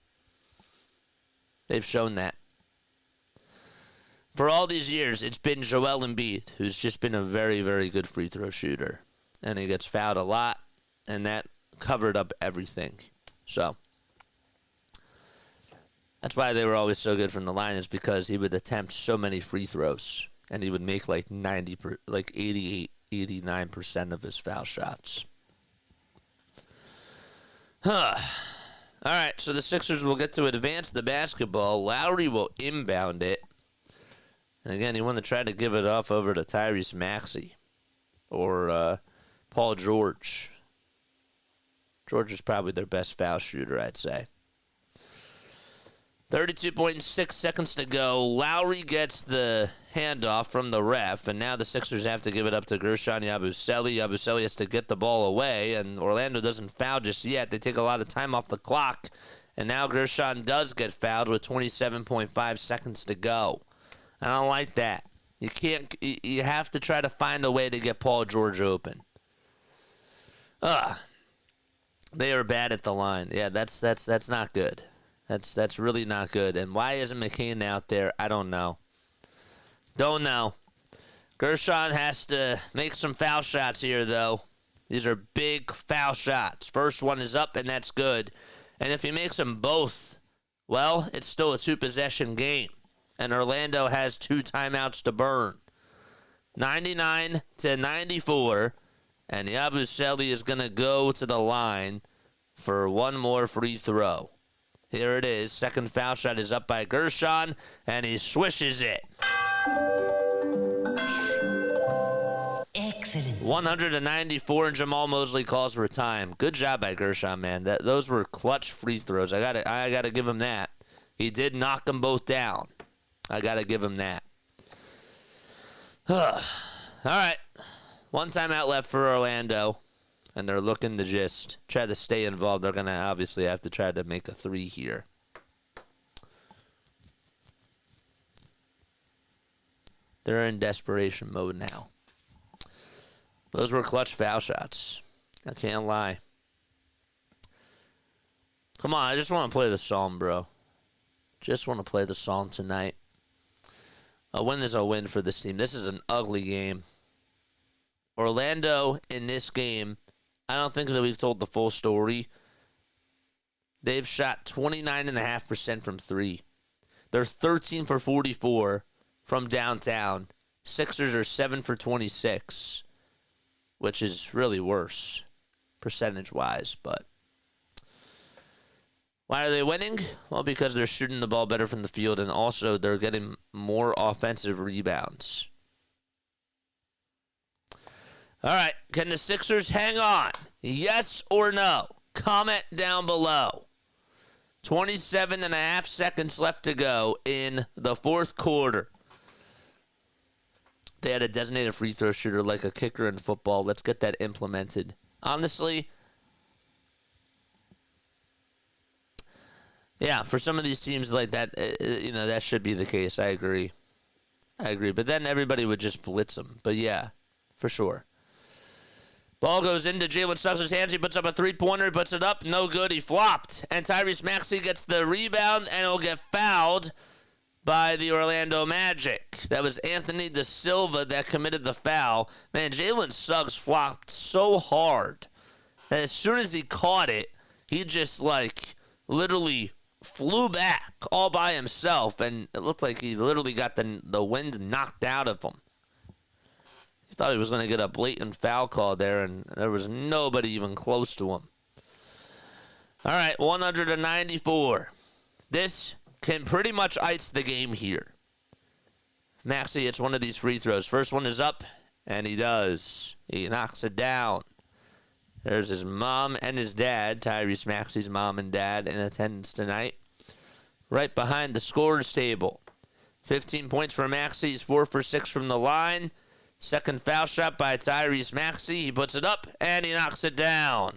Speaker 1: They've shown that. For all these years, it's been Joel Embiid, who's just been a very, very good free throw shooter. And he gets fouled a lot, and that covered up everything. So that's why they were always so good from the line, is because he would attempt so many free throws, and he would make like 88, 89% of his foul shots. All right, so the Sixers will get to advance the basketball. Lowry will inbound it. And again, you want to try to give it off over to Tyrese Maxey or Paul George. George is probably their best foul shooter, I'd say. 32.6 seconds to go. Lowry gets the handoff from the ref, and now the Sixers have to give it up to Guerschon Yabusele. Yabusele has to get the ball away, and Orlando doesn't foul just yet. They take a lot of time off the clock, and now Guerschon does get fouled with 27.5 seconds to go. I don't like that. You have to try to find a way to get Paul George open. They are bad at the line. Yeah, that's not good. That's really not good. And why isn't McKean out there? I don't know. Don't know. Guerschon has to make some foul shots here, though. These are big foul shots. First one is up, and that's good. And if he makes them both, well, it's still a two-possession game. And Orlando has 2 timeouts to burn. 99-94. And Yabusele is going to go to the line for one more free throw. Here it is. Second foul shot is up by Guerschon, and he swishes it.
Speaker 2: Excellent.
Speaker 1: 194, and Jamal Mosley calls for time. Good job by Guerschon, man. Those were clutch free throws. I gotta give him that. He did knock them both down. I gotta give him that. All right. One timeout left for Orlando, and they're looking to just try to stay involved. They're going to obviously have to try to make a three here. They're in desperation mode now. Those were clutch foul shots. I can't lie. Come on, I just want to play the song, bro. Just want to play the song tonight. A win is a win for this team. This is an ugly game. Orlando, in this game, I don't think that we've told the full story. They've shot 29.5% from three. They're 13 for 44 from downtown. Sixers are 7 for 26, which is really worse percentage-wise, but why are they winning? Well, because they're shooting the ball better from the field, and also they're getting more offensive rebounds. All right, can the Sixers hang on? Yes or no? Comment down below. 27.5 seconds left to go in the fourth quarter. They had a designated free throw shooter like a kicker in football. Let's get that implemented. Honestly, yeah, for some of these teams like that, that should be the case. I agree. But then everybody would just blitz them. But yeah, for sure. Ball goes into Jalen Suggs' hands. He puts up a three-pointer, puts it up. No good. He flopped. And Tyrese Maxey gets the rebound, and he'll get fouled by the Orlando Magic. That was Anthony Da Silva that committed the foul. Man, Jalen Suggs flopped so hard that as soon as he caught it, he just, literally flew back all by himself, and it looked like he literally got the wind knocked out of him. He thought he was going to get a blatant foul call there, and there was nobody even close to him. All right, 194. This can pretty much ice the game here. Maxey hits one of these free throws. First one is up, and he does. He knocks it down. There's his mom and his dad, Tyrese Maxey's mom and dad, in attendance tonight. Right behind the scorer's table. 15 points for Maxey. He's 4 for 6 from the line. Second foul shot by Tyrese Maxey. He puts it up, and he knocks it down.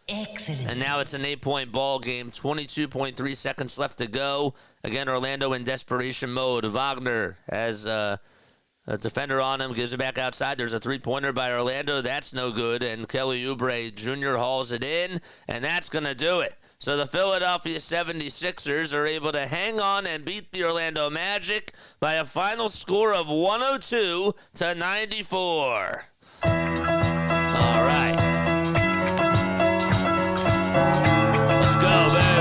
Speaker 2: Excellent.
Speaker 1: And now it's an 8-point ball game. 22.3 seconds left to go. Again, Orlando in desperation mode. Wagner has a defender on him, gives it back outside. There's a three-pointer by Orlando. That's no good. And Kelly Oubre Jr. hauls it in, and that's going to do it. So the Philadelphia 76ers are able to hang on and beat the Orlando Magic by a final score of 102-94. All right. Let's go, baby.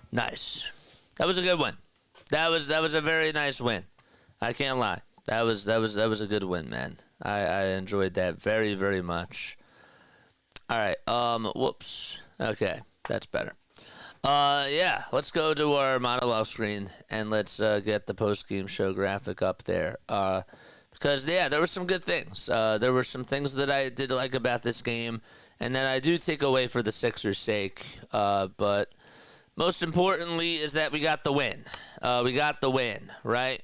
Speaker 1: Nice. That was a good win. That was a very nice win. I can't lie. That was a good win, man. I enjoyed that very, very much. All right. Whoops. Okay, that's better. Yeah. Let's go to our monologue screen and let's get the post-game show graphic up there. Because there were some good things. There were some things that I did like about this game, and that I do take away for the Sixers' sake. But most importantly is that we got the win. Right?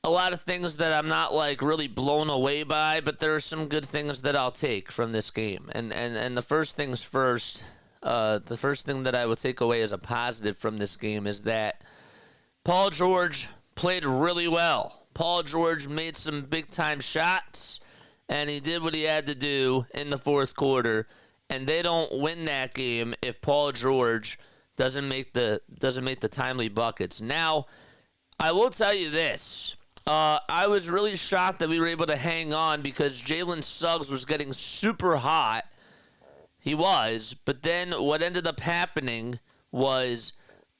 Speaker 1: A lot of things that I'm not like really blown away by, but there are some good things that I'll take from this game. And the first things first, the first thing that I will take away as a positive from this game is that Paul George played really well. Paul George made some big time shots, and he did what he had to do in the fourth quarter. And they don't win that game if Paul George doesn't make the timely buckets. Now, I will tell you this. I was really shocked that we were able to hang on because Jalen Suggs was getting super hot. He was. But then what ended up happening was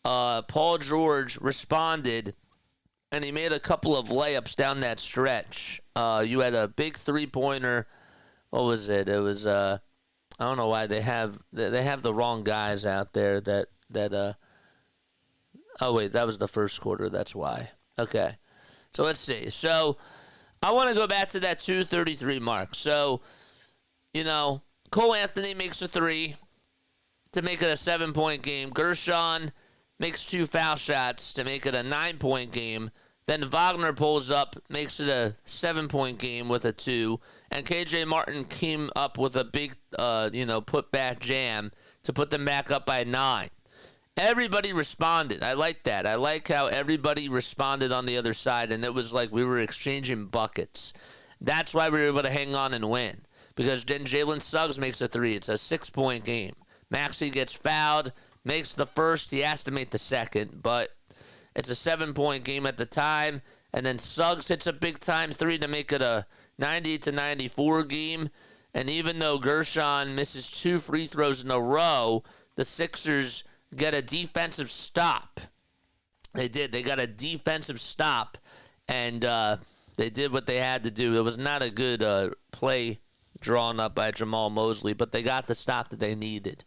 Speaker 1: Paul George responded, and he made a couple of layups down that stretch. You had a big three-pointer. What was it? It was, I don't know why they have the wrong guys out there oh, wait, that was the first quarter. That's why. Okay. So let's see. So I want to go back to that 2:33 mark. So, Cole Anthony makes a three to make it a 7-point game. Guerschon makes 2 foul shots to make it a 9-point game. Then Wagner pulls up, makes it a 7-point game with a 2. And KJ Martin came up with a big, put-back jam to put them back up by 9. Everybody responded. I like that. I like how everybody responded on the other side, and it was like we were exchanging buckets. That's why we were able to hang on and win, because then Jalen Suggs makes a 3. It's a 6-point game. Maxey gets fouled, makes the first. He has to make the second, but it's a 7-point game at the time, and then Suggs hits a big-time 3 to make it a 90-94 game, and even though Guerschon misses 2 free throws in a row, the Sixers get a defensive stop. They did. They got a defensive stop, and they did what they had to do. It was not a good play drawn up by Jamal Mosley, but they got the stop that they needed.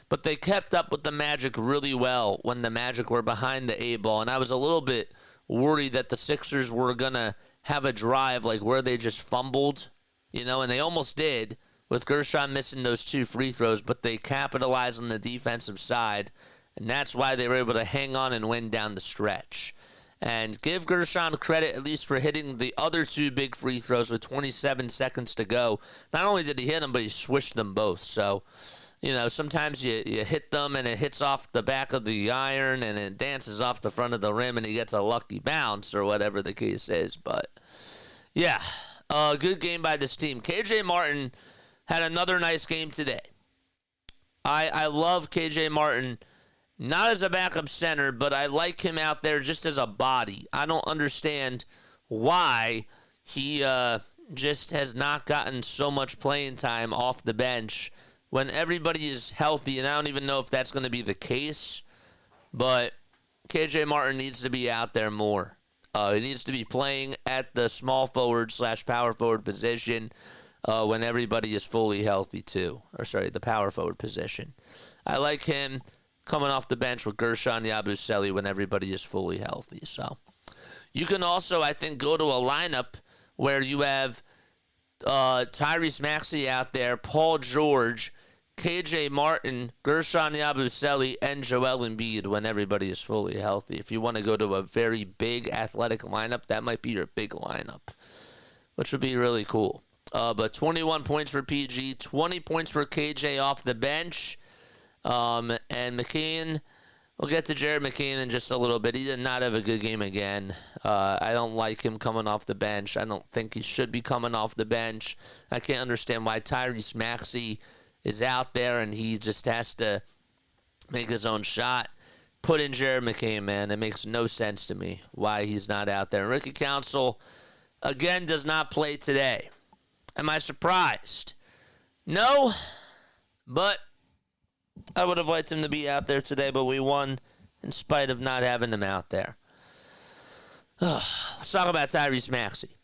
Speaker 1: But they kept up with the Magic really well when the Magic were behind the 8-ball, and I was a little bit worried that the Sixers were going to have a drive like where they just fumbled, and they almost did, with Guerschon missing those 2 free throws, but they capitalized on the defensive side, and that's why they were able to hang on and win down the stretch. And give Guerschon credit at least for hitting the other 2 big free throws with 27 seconds to go. Not only did he hit them, but he swished them both. So, sometimes you hit them and it hits off the back of the iron and it dances off the front of the rim and he gets a lucky bounce or whatever the case is. But, yeah, good game by this team. KJ Martin had another nice game today. I love KJ Martin, not as a backup center, but I like him out there just as a body. I don't understand why he just has not gotten so much playing time off the bench when everybody is healthy, and I don't even know if that's going to be the case, but KJ Martin needs to be out there more. He needs to be playing at the small forward / power forward position when everybody is fully healthy too. The power forward position. I like him coming off the bench with Guerschon, Yabusele when everybody is fully healthy. So you can also, I think, go to a lineup where you have Tyrese Maxey out there, Paul George, KJ Martin, Guerschon, Yabusele, and Joel Embiid when everybody is fully healthy. If you want to go to a very big athletic lineup, that might be your big lineup, which would be really cool. But 21 points for PG, 20 points for KJ off the bench. And McCain, we'll get to Jared McCain in just a little bit. He did not have a good game again. I don't like him coming off the bench. I don't think he should be coming off the bench. I can't understand why Tyrese Maxey is out there and he just has to make his own shot. Put in Jared McCain, man. It makes no sense to me why he's not out there. And Ricky Council, again, does not play today. Am I surprised? No, but I would have liked him to be out there today, but we won in spite of not having him out there. Let's talk about Tyrese Maxey.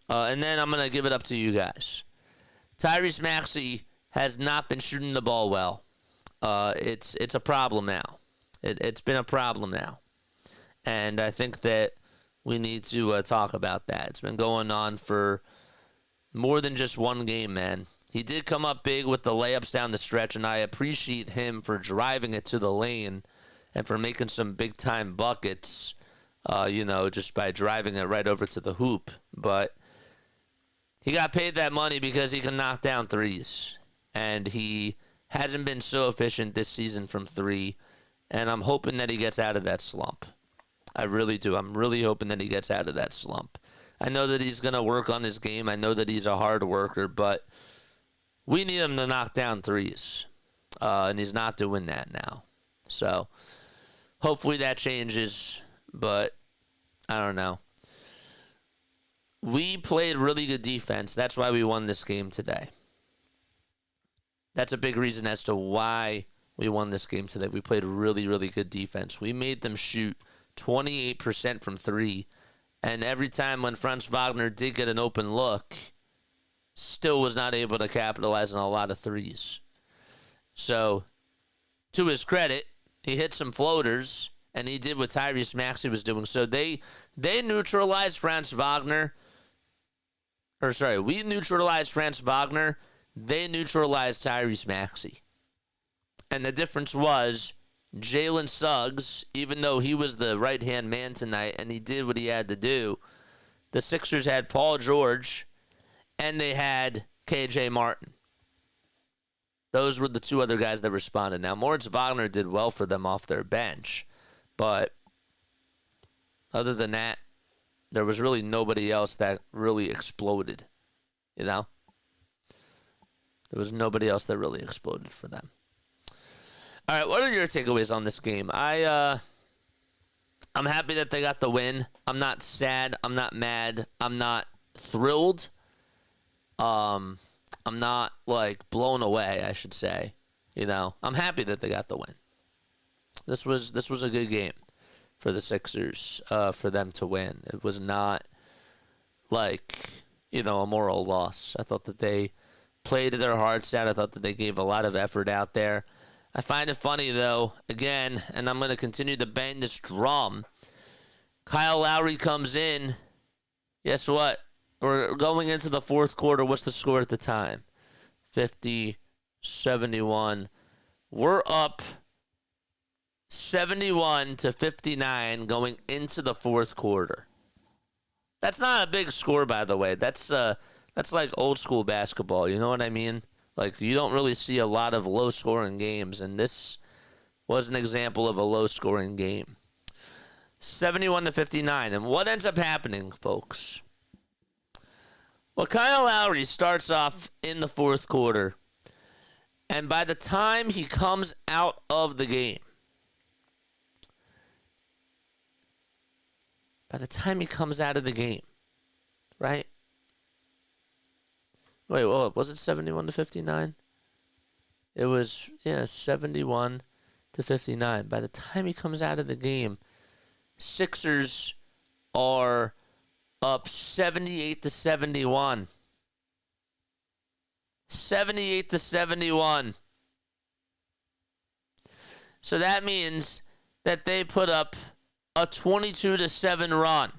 Speaker 1: And then I'm going to give it up to you guys. Tyrese Maxey has not been shooting the ball well. It's a problem now. It's been a problem now. And I think that we need to talk about that. It's been going on for more than just one game, man. He did come up big with the layups down the stretch, and I appreciate him for driving it to the lane and for making some big-time buckets, just by driving it right over to the hoop. But he got paid that money because he can knock down threes, and he hasn't been so efficient this season from three, and I'm hoping that he gets out of that slump. I really do. I'm really hoping that he gets out of that slump. I know that he's going to work on his game. I know that he's a hard worker, but we need him to knock down threes, and he's not doing that now. So hopefully that changes, but I don't know. We played really good defense. That's why we won this game today. That's a big reason as to why we won this game today. We played really, really good defense. We made them shoot 28% from three, and every time when Franz Wagner did get an open look, still was not able to capitalize on a lot of threes. So, to his credit, he hit some floaters, and he did what Tyrese Maxey was doing. So they neutralized Franz Wagner. We neutralized Franz Wagner. They neutralized Tyrese Maxey. And the difference was Jalen Suggs, even though he was the right-hand man tonight and he did what he had to do, the Sixers had Paul George and they had KJ Martin. Those were the two other guys that responded. Now, Moritz Wagner did well for them off their bench, but other than that, there was really nobody else that really exploded, There was nobody else that really exploded for them. All right, what are your takeaways on this game? I'm happy that they got the win. I'm not sad. I'm not mad. I'm not thrilled. I'm not, blown away, I should say. I'm happy that they got the win. This was a good game for the Sixers, for them to win. It was not a moral loss. I thought that they played their hearts out. I thought that they gave a lot of effort out there. I find it funny, though, again, and I'm going to continue to bang this drum. Kyle Lowry comes in. Guess what? We're going into the fourth quarter. What's the score at the time? 50-71. We're up 71-59 going into the fourth quarter. That's not a big score, by the way. That's like old school basketball. You know what I mean? You don't really see a lot of low-scoring games, and this was an example of a low-scoring game. 71-59. And what ends up happening, folks? Well, Kyle Lowry starts off in the fourth quarter, and by the time he comes out of the game, right? Wait, was it 71-59? It was, 71-59. By the time he comes out of the game, Sixers are up 78-71. 78-71. So that means that they put up a 22-7 run.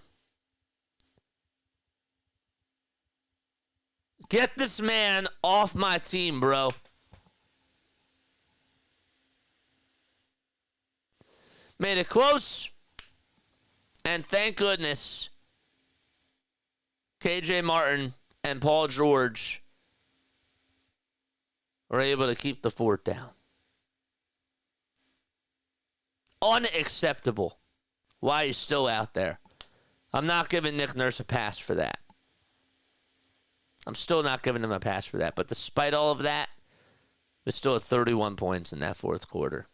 Speaker 1: Get this man off my team, bro. Made it close. And thank goodness, KJ Martin and Paul George were able to keep the fort down. Unacceptable. Why he's still out there. I'm not giving Nick Nurse a pass for that. I'm still not giving him a pass for that. But despite all of that, we're still at 31 points in that fourth quarter.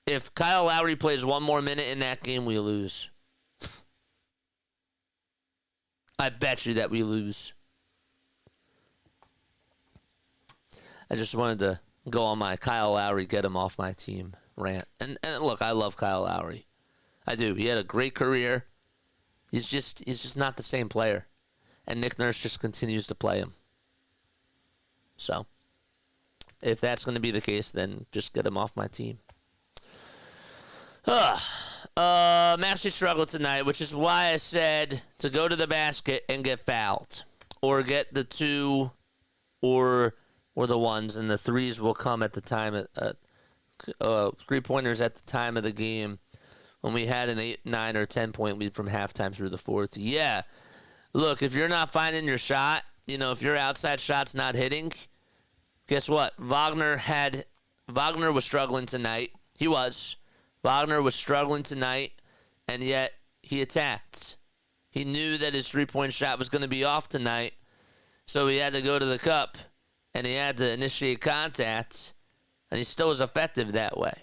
Speaker 1: If Kyle Lowry plays one more minute in that game, we lose. I bet you that we lose. I just wanted to go on my Kyle Lowry, get him off my team rant. And look, I love Kyle Lowry. I do. He had a great career. He's just not the same player. And Nick Nurse just continues to play him. So, if that's going to be the case, then just get him off my team. Maxey struggled tonight, which is why I said to go to the basket and get fouled. or get the 2 or the 1s, and the 3s will come at the time, 3-pointers at the time of the game when we had an 8, 9, or 10-point lead from halftime through the fourth. Yeah, look, if you're not finding your shot, if your outside shot's not hitting, guess what? Wagner was struggling tonight. He was. Wagner was struggling tonight, and yet he attacked. He knew that his 3-point shot was going to be off tonight, so he had to go to the cup, and he had to initiate contact, and he still was effective that way.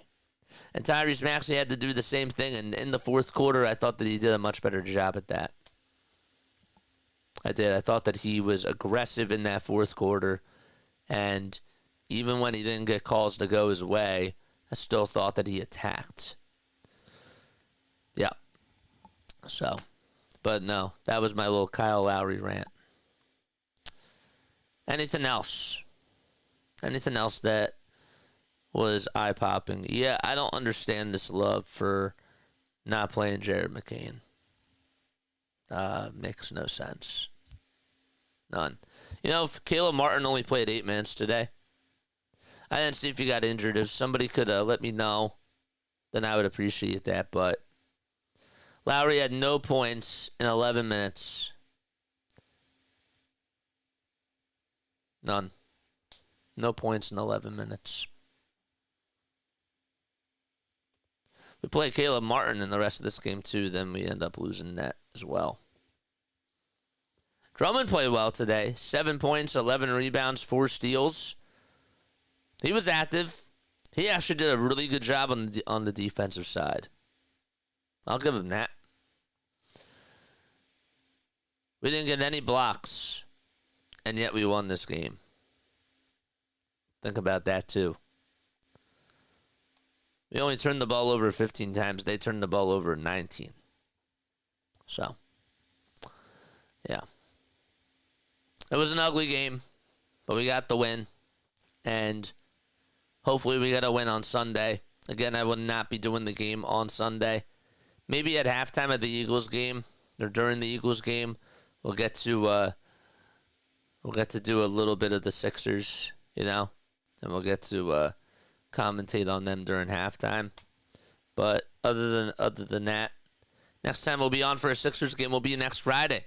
Speaker 1: And Tyrese Maxey had to do the same thing, and in the fourth quarter, I thought that he did a much better job at that. I did. I thought that he was aggressive in that fourth quarter, and even when he didn't get calls to go his way, I still thought that he attacked. Yeah. So, but no, that was my little Kyle Lowry rant. Anything else? Anything else that was eye-popping? Yeah, I don't understand this love for not playing Jared McCain. Makes no sense. None. If Caleb Martin only played 8 minutes today, I didn't see if he got injured. If somebody could let me know, then I would appreciate that. But Lowry had no points in 11 minutes. None. No points in 11 minutes. We play Caleb Martin in the rest of this game, too. Then we end up losing that as well. Drummond played well today. 7 points, 11 rebounds, 4 steals. He was active. He actually did a really good job on the defensive side. I'll give him that. We didn't get any blocks, and yet we won this game. Think about that, too. We only turned the ball over 15 times. They turned the ball over 19. So, yeah. It was an ugly game, but we got the win. And hopefully we get a win on Sunday. Again, I will not be doing the game on Sunday. Maybe at halftime of the Eagles game or during the Eagles game, we'll get to do a little bit of the Sixers, and we'll get to commentate on them during halftime. But other than that, next time we'll be on for a Sixers game will be next Friday.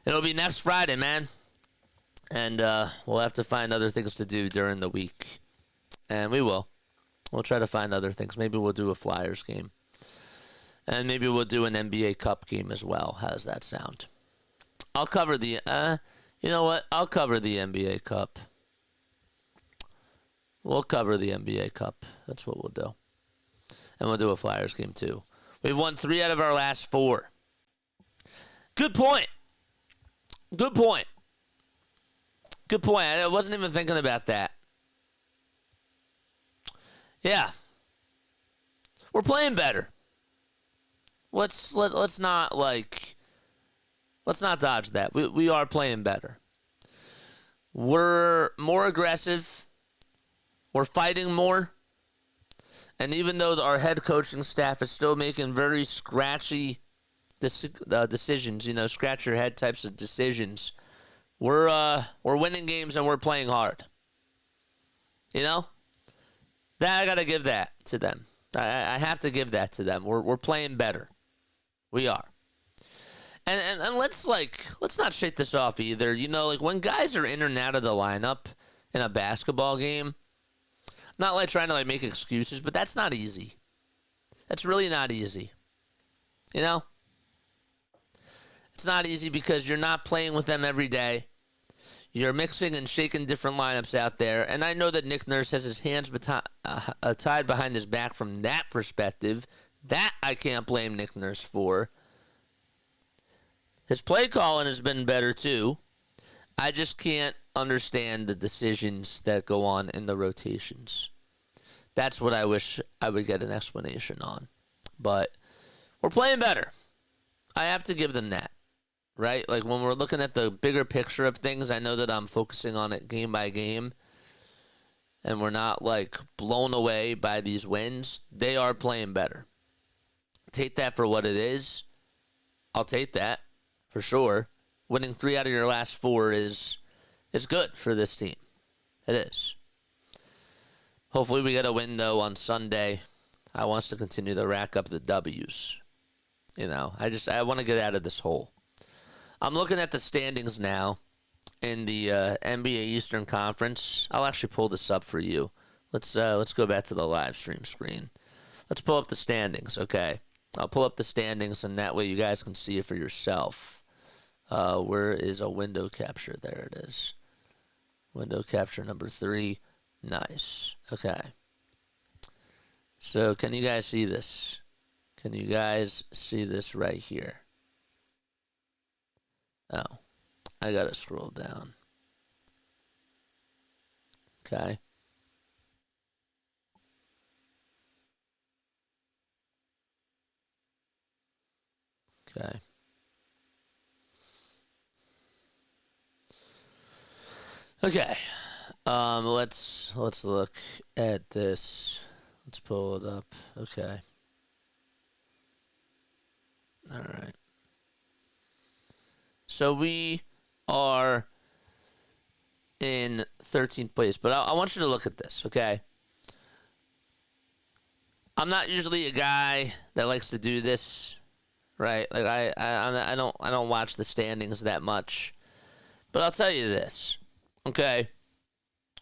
Speaker 1: It'll be next Friday, man. And we'll have to find other things to do during the week. And we will. We'll try to find other things. Maybe we'll do a Flyers game. And maybe we'll do an NBA Cup game as well. How does that sound? I'll cover the... you know what? I'll cover the NBA Cup. We'll cover the NBA Cup. That's what we'll do. And we'll do a Flyers game, too. We've won 3 out of our last 4. Good point. Good point. Good point. I wasn't even thinking about that. Yeah. We're playing better. Let's not dodge that. We are playing better. We're more aggressive. We're fighting more. And even though our head coaching staff is still making very scratchy decisions, scratch your head types of decisions, we're winning games and we're playing hard. That I gotta give that to them. I have to give that to them. We're playing better. We are. And let's not shake this off either. When guys are in and out of the lineup in a basketball game, not trying to make excuses, but that's not easy. That's really not easy. It's not easy because you're not playing with them every day. You're mixing and shaking different lineups out there. And I know that Nick Nurse has his hands tied behind his back from that perspective. That I can't blame Nick Nurse for. His play calling has been better too. I just can't understand the decisions that go on in the rotations. That's what I wish I would get an explanation on. But we're playing better. I have to give them that. Right? When we're looking at the bigger picture of things, I know that I'm focusing on it game by game. And we're not, blown away by these wins. They are playing better. Take that for what it is. I'll take that, for sure. winning 3 out of your last 4 is good for this team. It is. Hopefully we get a win, though, on Sunday. I want us to continue to rack up the W's. You know, I want to get out of this hole. I'm looking at the standings now in the NBA Eastern Conference. I'll actually pull this up for you. Let's go back to the live stream screen. Let's pull up the standings, okay? I'll pull up the standings, and that way you guys can see it for yourself. Where is a window capture? There it is. Window capture number 3. Nice. Okay. So can you guys see this? Can you guys see this right here? Oh, I gotta scroll down. Okay. Okay. Okay. Let's look at this. Let's pull it up. Okay. All right. So we are in 13th place, but I want you to look at this, okay? I'm not usually a guy that likes to do this, right? Like I don't watch the standings that much, but I'll tell you this, okay?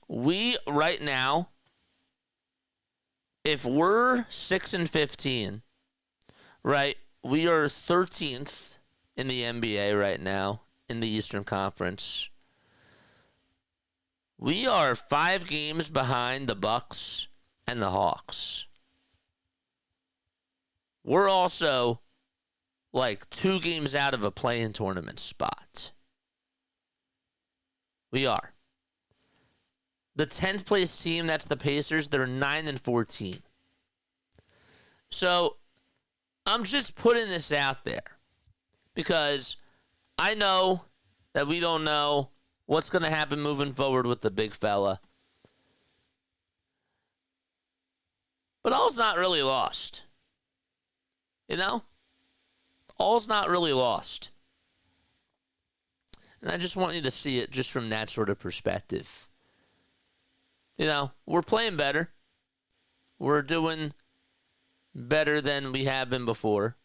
Speaker 1: We right now, if we're 6-15, right? We are 13th in the NBA right now in the Eastern Conference. We are 5 games behind the Bucks and the Hawks. We're also like 2 games out of a play-in tournament spot. We are. The 10th place team, that's the Pacers, they're 9-14. So I'm just putting this out there because I know that we don't know what's going to happen moving forward with the big fella. But all's not really lost. You know? All's not really lost. And I just want you to see it just from that sort of perspective. You know, we're playing better. We're doing better than we have been before.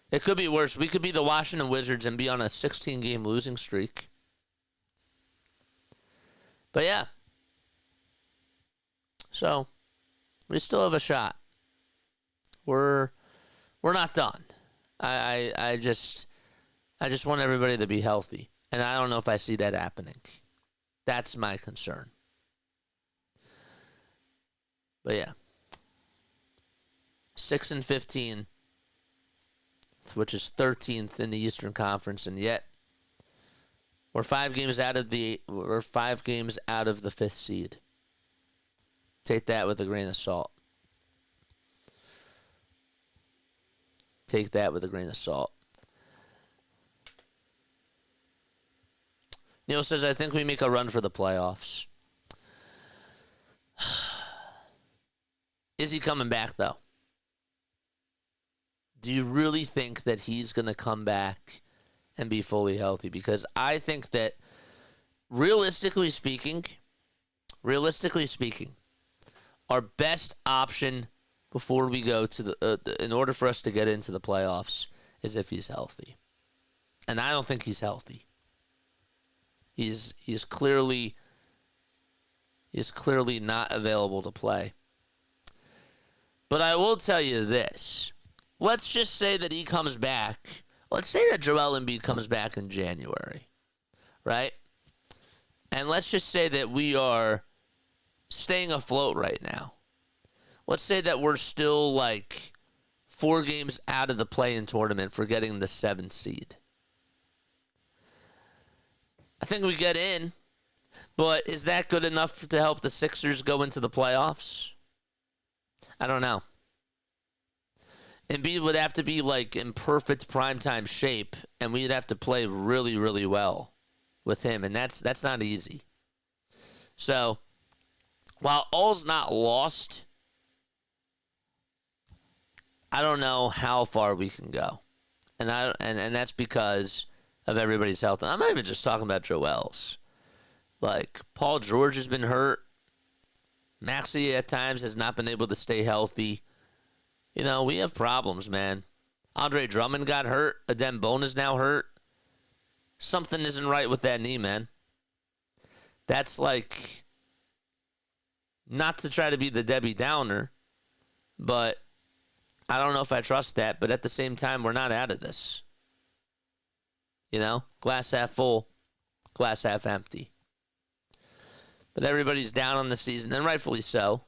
Speaker 1: It could be worse. We could be the Washington Wizards and be on a 16-game losing streak. But yeah. So, we still have a shot. We're not done. I just want everybody to be healthy. And I don't know if I see that happening. That's my concern. But yeah. 6-15, which is 13th in the Eastern Conference, and yet we're 5 games out of the 5th seed. Take that with a grain of salt. Take that with a grain of salt. Neil says, I think we make a run for the playoffs. Is he coming back, though? Do you really think that he's going to come back and be fully healthy? Because I think that, realistically speaking, our best option before we go to in order for us to get into the playoffs is if he's healthy. And I don't think he's healthy. He's clearly not available to play. But I will tell you this. Let's just say that he comes back. Let's say that Joel Embiid comes back in January, right? And let's just say that we are staying afloat right now. Let's say that we're still like 4 games out of the play-in tournament for getting the 7th seed. I think we get in, but is that good enough to help the Sixers go into the playoffs? I don't know. Embiid would have to be like in perfect primetime shape, and we'd have to play really, really well with him, and that's not easy. So, while all's not lost, I don't know how far we can go, and that's because of everybody's health. And I'm not even just talking about Joel's. Like, Paul George has been hurt. Maxey at times has not been able to stay healthy. You know, we have problems, man. Andre Drummond got hurt. Adem Bone is now hurt. Something isn't right with that knee, man. That's like, not to try to be the Debbie Downer, but I don't know if I trust that. But at the same time, we're not out of this. You know, glass half full, glass half empty. But everybody's down on the season, and rightfully so.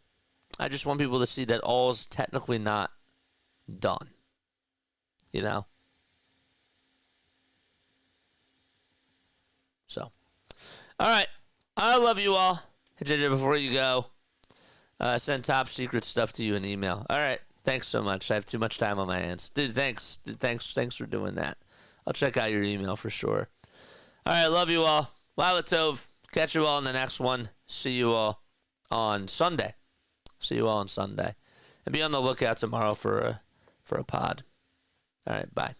Speaker 1: I just want people to see that all's technically not done. You know? So. All right. I love you all. Hey, JJ, before you go, send top secret stuff to you in email. All right. Thanks so much. I have too much time on my hands. Dude, thanks. Thanks for doing that. I'll check out your email for sure. All right. Love you all. Lila Tov. Catch you all in the next one. See you all on Sunday. And be on the lookout tomorrow for a pod. All right, bye.